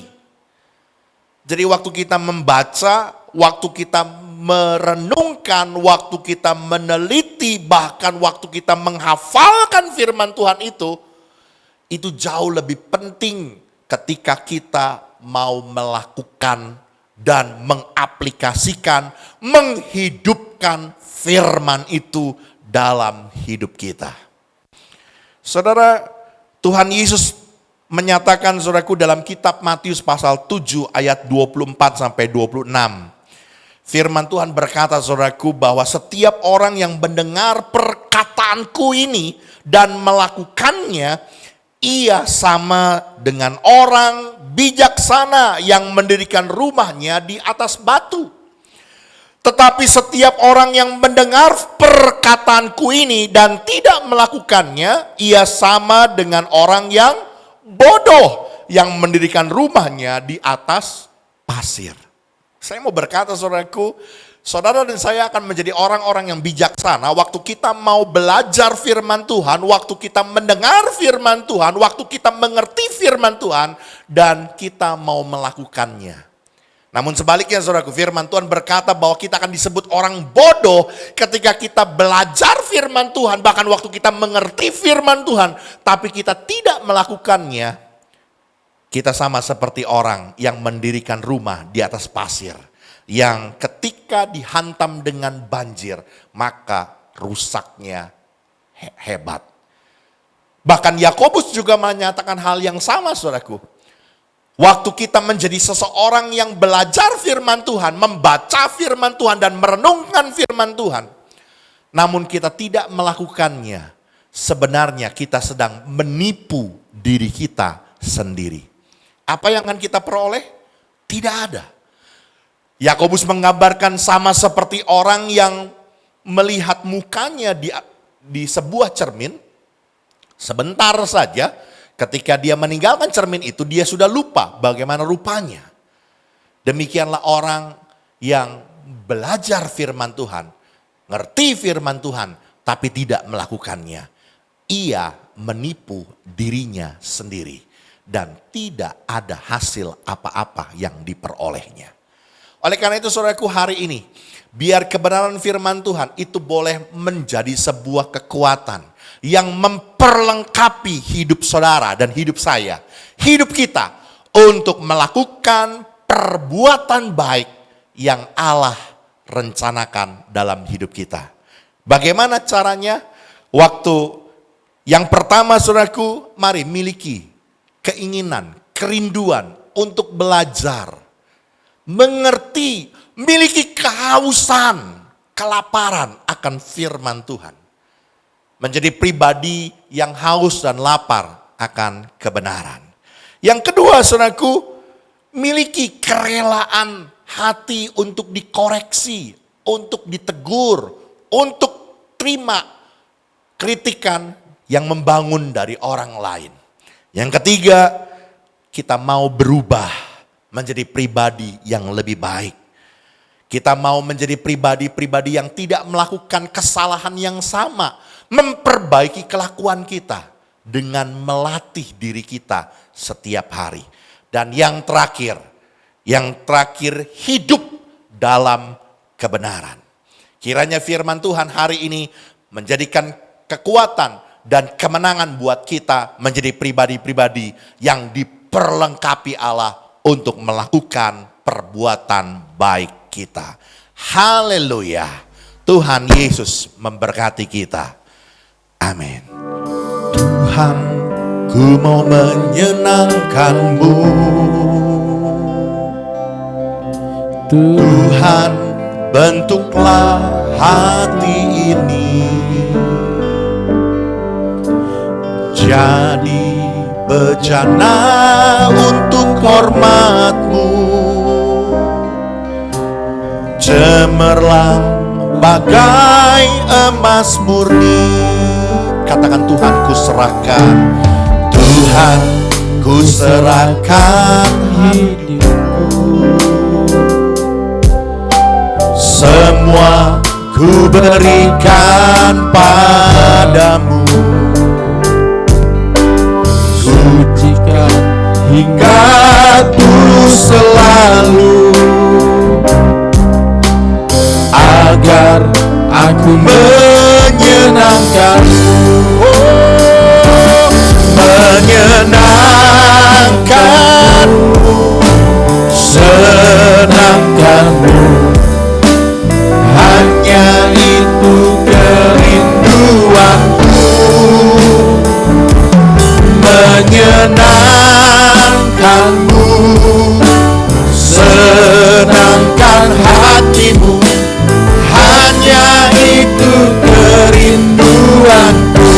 Jadi waktu kita membaca, waktu kita merenungkan, waktu kita meneliti, bahkan waktu kita menghafalkan firman Tuhan itu jauh lebih penting ketika kita mau melakukan dan mengaplikasikan, menghidupkan firman itu dalam hidup kita. Saudara, Tuhan Yesus menyatakan, saudaraku, dalam kitab Matius pasal 7 ayat 24 sampai 26. Firman Tuhan berkata, saudaraku, bahwa setiap orang yang mendengar perkataanku ini dan melakukannya, ia sama dengan orang bijaksana yang mendirikan rumahnya di atas batu. Tetapi setiap orang yang mendengar perkataanku ini dan tidak melakukannya, ia sama dengan orang yang bodoh yang mendirikan rumahnya di atas pasir. Saya mau berkata, saudaraku, saudara dan saya akan menjadi orang-orang yang bijaksana waktu kita mau belajar firman Tuhan, waktu kita mendengar firman Tuhan, waktu kita mengerti firman Tuhan, dan kita mau melakukannya. Namun sebaliknya, saudaraku, firman Tuhan berkata bahwa kita akan disebut orang bodoh ketika kita belajar firman Tuhan, bahkan waktu kita mengerti firman Tuhan, tapi kita tidak melakukannya. Kita sama seperti orang yang mendirikan rumah di atas pasir, yang ketika dihantam dengan banjir, maka rusaknya hebat. Bahkan Yakobus juga menyatakan hal yang sama, saudaraku. Waktu kita menjadi seseorang yang belajar firman Tuhan, membaca firman Tuhan dan merenungkan firman Tuhan, namun kita tidak melakukannya, sebenarnya kita sedang menipu diri kita sendiri. Apa yang akan kita peroleh? Tidak ada. Yakobus menggambarkan sama seperti orang yang melihat mukanya di sebuah cermin, sebentar saja. Ketika dia meninggalkan cermin itu, dia sudah lupa bagaimana rupanya. Demikianlah orang yang belajar firman Tuhan, ngerti firman Tuhan, tapi tidak melakukannya. Ia menipu dirinya sendiri dan tidak ada hasil apa-apa yang diperolehnya. Oleh karena itu, saudaraku, hari ini, biar kebenaran firman Tuhan itu boleh menjadi sebuah kekuatan yang memperlengkapi hidup saudara dan hidup saya, hidup kita, untuk melakukan perbuatan baik yang Allah rencanakan dalam hidup kita. Bagaimana caranya? Waktu yang pertama, saudaraku, mari miliki keinginan, kerinduan untuk belajar, mengerti, miliki kehausan, kelaparan akan firman Tuhan. Menjadi pribadi yang haus dan lapar akan kebenaran. Yang kedua, saudaraku, miliki kerelaan hati untuk dikoreksi, untuk ditegur, untuk terima kritikan yang membangun dari orang lain. Yang ketiga, kita mau berubah menjadi pribadi yang lebih baik. Kita mau menjadi pribadi-pribadi yang tidak melakukan kesalahan yang sama, memperbaiki kelakuan kita dengan melatih diri kita setiap hari. Dan yang terakhir, hidup dalam kebenaran. Kiranya firman Tuhan hari ini menjadikan kekuatan dan kemenangan buat kita menjadi pribadi-pribadi yang diperlengkapi Allah untuk melakukan perbuatan baik kita. Haleluya. Tuhan Yesus memberkati kita. Amin. Tuhan, ku mau menyenangkan-Mu. Tuhan, bentuklah hati ini jadi bejana untuk hormat-Mu. Cemerlang bagai emas murni. Katakan, Tuhan ku serahkan, Tuhan ku serahkan hidupku, semua ku berikan padamu. Sucikan hingga tulus selalu, agar aku menyenangkanmu, menyenangkanmu, senangkanmu. Hanya itu kerinduanku, menyenangkanmu, senangkan hatimu. Hanya itu kerinduanku,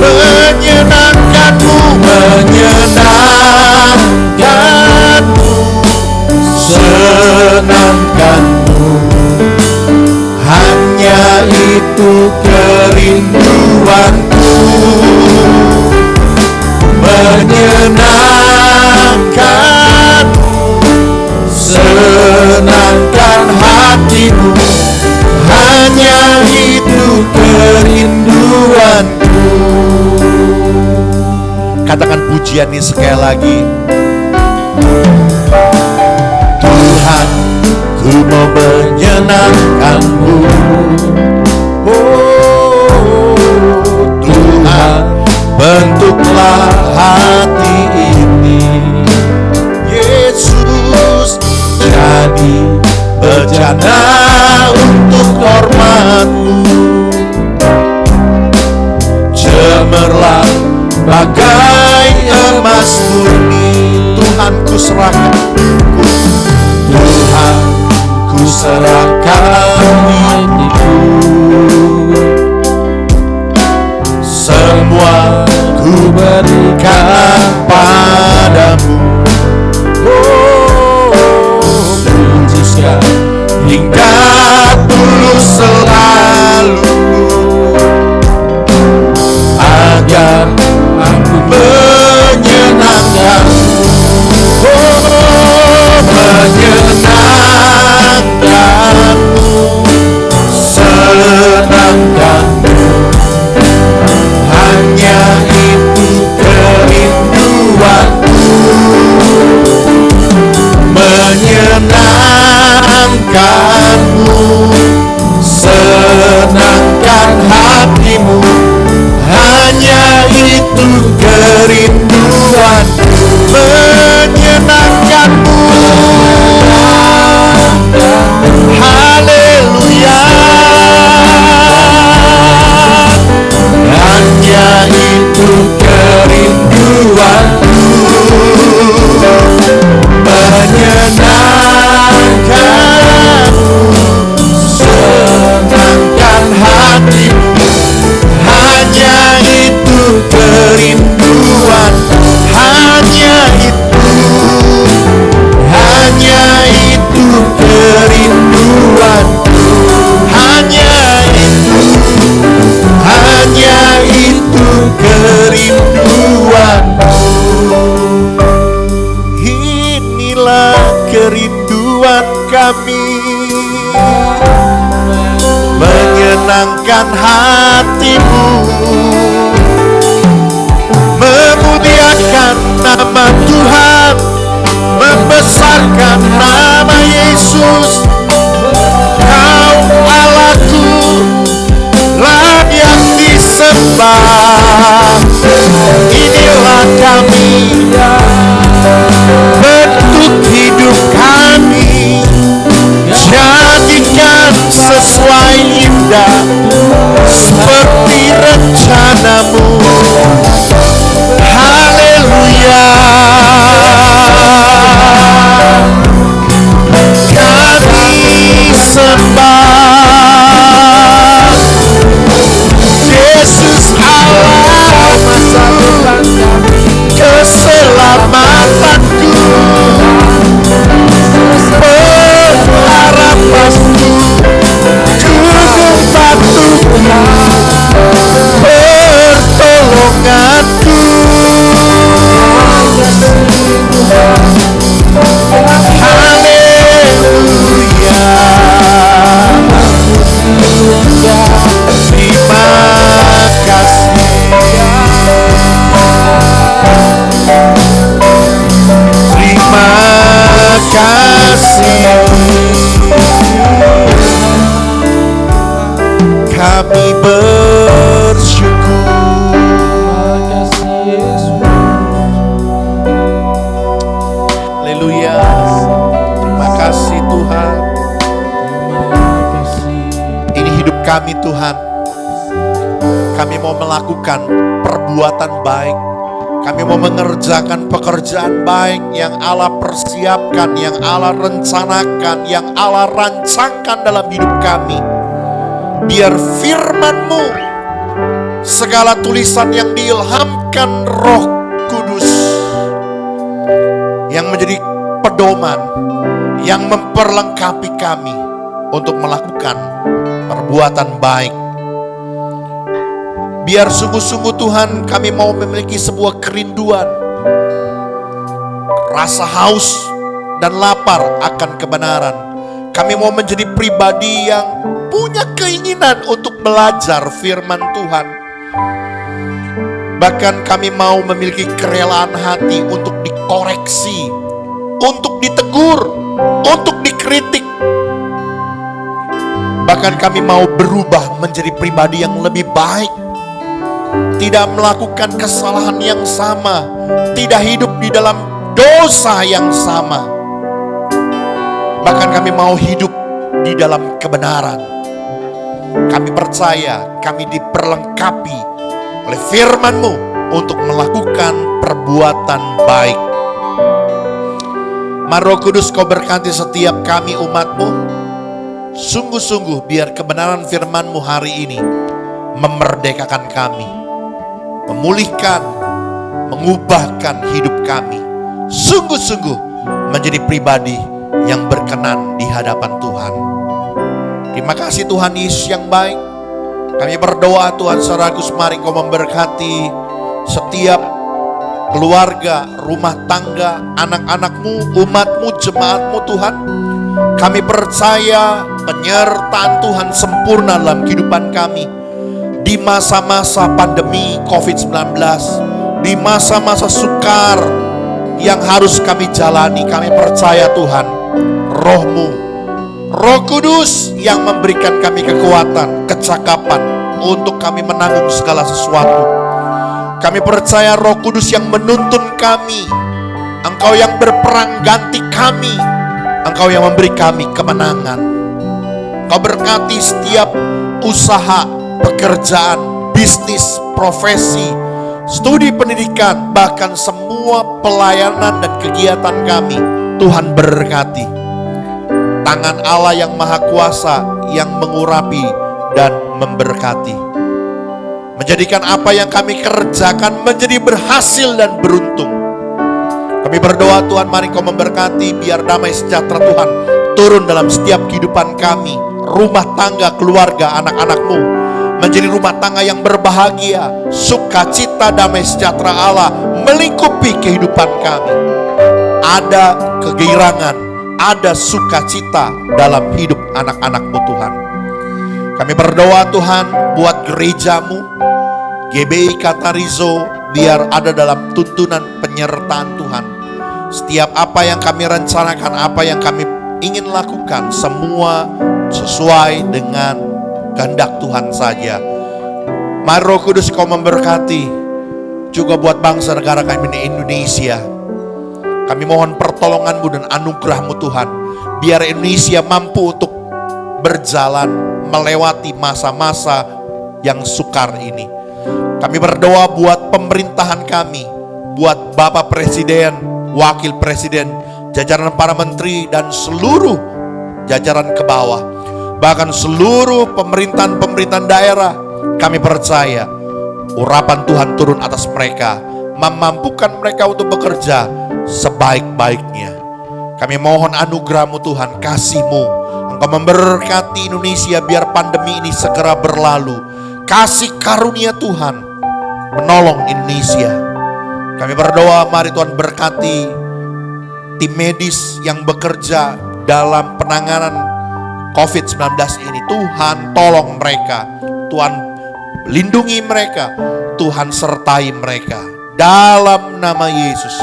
menyenangkanmu, menyenangkanmu, senangkanmu. Hanya itu kerinduanku, menyenangkanmu, senangkan hatimu. Hanya itu kerinduanku. Katakan pujian ini sekali lagi. Tuhan, ku mau menyenangkanmu. Oh Tuhan, bentuklah hati ini. Yesus, jadi bejana untuk hormat-Mu. Cemerlang bagai emas murni. Tuhan ku serahkan, Tuhan ku serahkan hidupku, semua ku berikan padamu. Pujikan hingga tulus selalu, agar aku menyenangkanmu. Menyenangkanmu, senangkanmu. Hanya itu kerinduanku, menyenangkanmu, senangkan hatimu. Hanya itu kerinduanku, menyenangkanmu. Haleluya. Hanya itu kerinduanku, menyenangkanmu, senangkan hatimu. Hanya itu kerinduan, hanya itu kerinduanku. Hanya itu kerinduanku. Inilah kerinduan kami, menyenangkan hatimu, memuliakan nama Tuhan, membesarkan nama Yesus. Kau Allahku, layak disembah. Inilah kami, bentuk hidup kami, jadikan sesuai indah seperti rencanamu. Haleluya. Kami sembah Yesus Allah. kami Tuhan. Kami mau melakukan perbuatan baik. Kami mau mengerjakan pekerjaan baik yang Allah persiapkan, yang Allah rencanakan, yang Allah rancangkan dalam hidup kami. Biar firman-Mu, segala tulisan yang diilhamkan Roh Kudus, yang menjadi pedoman, yang memperlengkapi kami untuk melakukan perbuatan baik. Biar sungguh-sungguh Tuhan kami mau memiliki sebuah kerinduan, rasa haus dan lapar akan kebenaran. Kami mau menjadi pribadi yang punya keinginan untuk belajar firman Tuhan. Bahkan kami mau memiliki kerelaan hati untuk dikoreksi, untuk ditegur, untuk dikritik. Bahkan kami mau berubah menjadi pribadi yang lebih baik. Tidak melakukan kesalahan yang sama, tidak hidup di dalam dosa yang sama. Bahkan kami mau hidup di dalam kebenaran. Kami percaya kami diperlengkapi oleh firman-Mu untuk melakukan perbuatan baik. Mari Roh Kudus Kau berkati setiap kami umat-Mu. Sungguh-sungguh biar kebenaran firman-Mu hari ini memerdekakan kami, memulihkan, mengubahkan hidup kami. Sungguh-sungguh menjadi pribadi yang berkenan di hadapan Tuhan. Terima kasih Tuhan Yesus yang baik. Kami berdoa Tuhan Saragus, mari Kau memberkati setiap keluarga, rumah tangga, anak-anak-Mu, umat-Mu, jemaat-Mu Tuhan. Kami percaya penyertaan Tuhan sempurna dalam kehidupan kami. Di masa-masa pandemi COVID-19, di masa-masa sukar yang harus kami jalani, kami percaya Tuhan, Roh-Mu, Roh Kudus yang memberikan kami kekuatan, kecakapan untuk kami menanggung segala sesuatu. Kami percaya Roh Kudus yang menuntun kami, Engkau yang berperang ganti kami, Engkau yang memberi kami kemenangan. Engkau berkati setiap usaha, pekerjaan, bisnis, profesi, studi pendidikan, bahkan semua pelayanan dan kegiatan kami. Tuhan berkati. Tangan Allah yang Maha Kuasa yang mengurapi dan memberkati. Menjadikan apa yang kami kerjakan menjadi berhasil dan beruntung. Kami berdoa Tuhan, mari Kau memberkati, biar damai sejahtera Tuhan turun dalam setiap kehidupan kami, rumah tangga, keluarga, anak-anak-Mu, menjadi rumah tangga yang berbahagia, sukacita, damai sejahtera Allah melingkupi kehidupan kami. Ada kegeirangan, ada sukacita dalam hidup anak-anak-Mu Tuhan. Kami berdoa Tuhan buat gereja-Mu, GBI Katarizo, biar ada dalam tuntunan penyertaan Tuhan. Setiap apa yang kami rencanakan, apa yang kami ingin lakukan, semua sesuai dengan kehendak Tuhan saja. Mari Roh Kudus Kau memberkati juga buat bangsa negara kami di Indonesia. Kami mohon pertolongan-Mu dan anugerah-Mu Tuhan, biar Indonesia mampu untuk berjalan melewati masa-masa yang sukar ini. Kami berdoa buat pemerintahan kami, buat Bapak Presiden, Wakil Presiden, jajaran para menteri dan seluruh jajaran ke bawah, bahkan seluruh pemerintahan daerah. Kami percaya urapan Tuhan turun atas mereka, memampukan mereka untuk bekerja sebaik-baiknya. Kami mohon anugerah-Mu Tuhan, kasih-Mu, Engkau memberkati Indonesia biar pandemi ini segera berlalu. Kasih karunia Tuhan menolong Indonesia. Kami berdoa, mari Tuhan berkati tim medis yang bekerja dalam penanganan COVID-19 ini. Tuhan tolong mereka, Tuhan lindungi mereka, Tuhan sertai mereka dalam nama Yesus.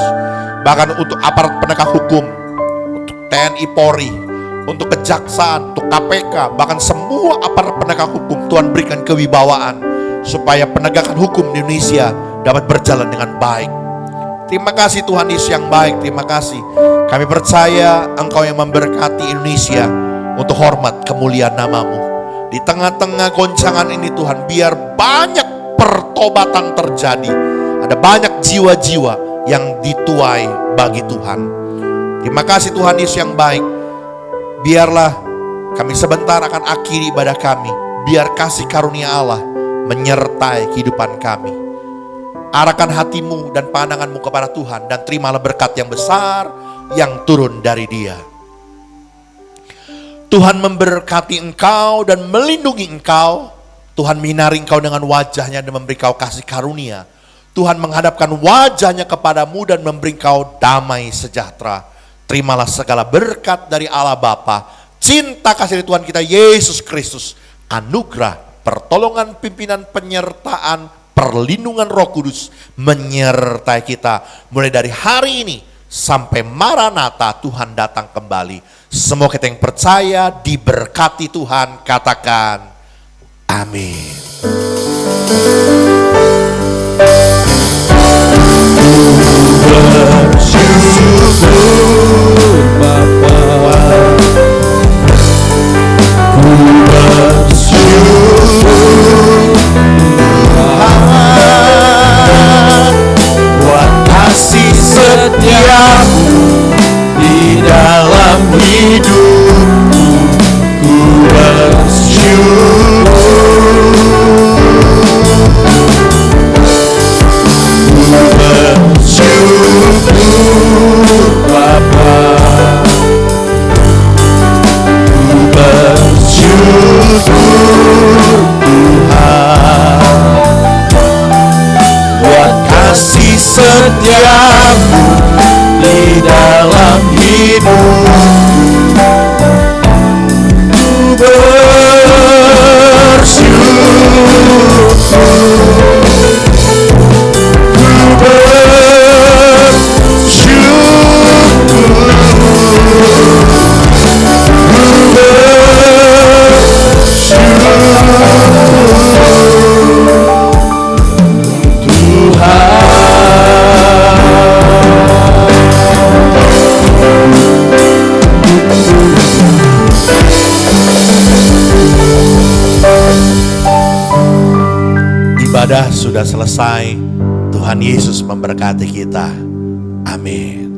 Bahkan untuk aparat penegak hukum, untuk TNI Polri, untuk kejaksaan, untuk KPK, bahkan semua aparat penegak hukum, Tuhan berikan kewibawaan supaya penegakan hukum di Indonesia dapat berjalan dengan baik. Terima kasih Tuhan Yesus yang baik, terima kasih. Kami percaya Engkau yang memberkati Indonesia untuk hormat kemuliaan nama-Mu. Di tengah-tengah goncangan ini Tuhan, biar banyak pertobatan terjadi. Ada banyak jiwa-jiwa yang dituai bagi Tuhan. Terima kasih Tuhan Yesus yang baik. Biarlah kami sebentar akan akhiri ibadah kami. Biar kasih karunia Allah menyertai kehidupan kami. Arahkan hatimu dan pandanganmu kepada Tuhan, dan terimalah berkat yang besar yang turun dari Dia. Tuhan memberkati engkau dan melindungi engkau. Tuhan menyinari engkau dengan wajahnya dan memberi kau kasih karunia. Tuhan menghadapkan wajahnya kepadamu dan memberi kau damai sejahtera. Terimalah segala berkat dari Allah Bapa, cinta kasih dari Tuhan kita Yesus Kristus, anugerah, pertolongan, pimpinan, penyertaan, perlindungan Roh Kudus menyertai kita mulai dari hari ini sampai Maranatha Tuhan datang kembali. Semua kita yang percaya diberkati Tuhan, katakan amin. Bersyukur Bapa, ku bersyukur Tuhan, buat kasih setiamu di dalam hidupku. Ku bersyukur, ku bersyukur Bapa, ku bersyukur Tuhan, buat kasih setiamu di dalam hidupku. Ku Ibadah sudah selesai. Tuhan Yesus memberkati kita. Amin.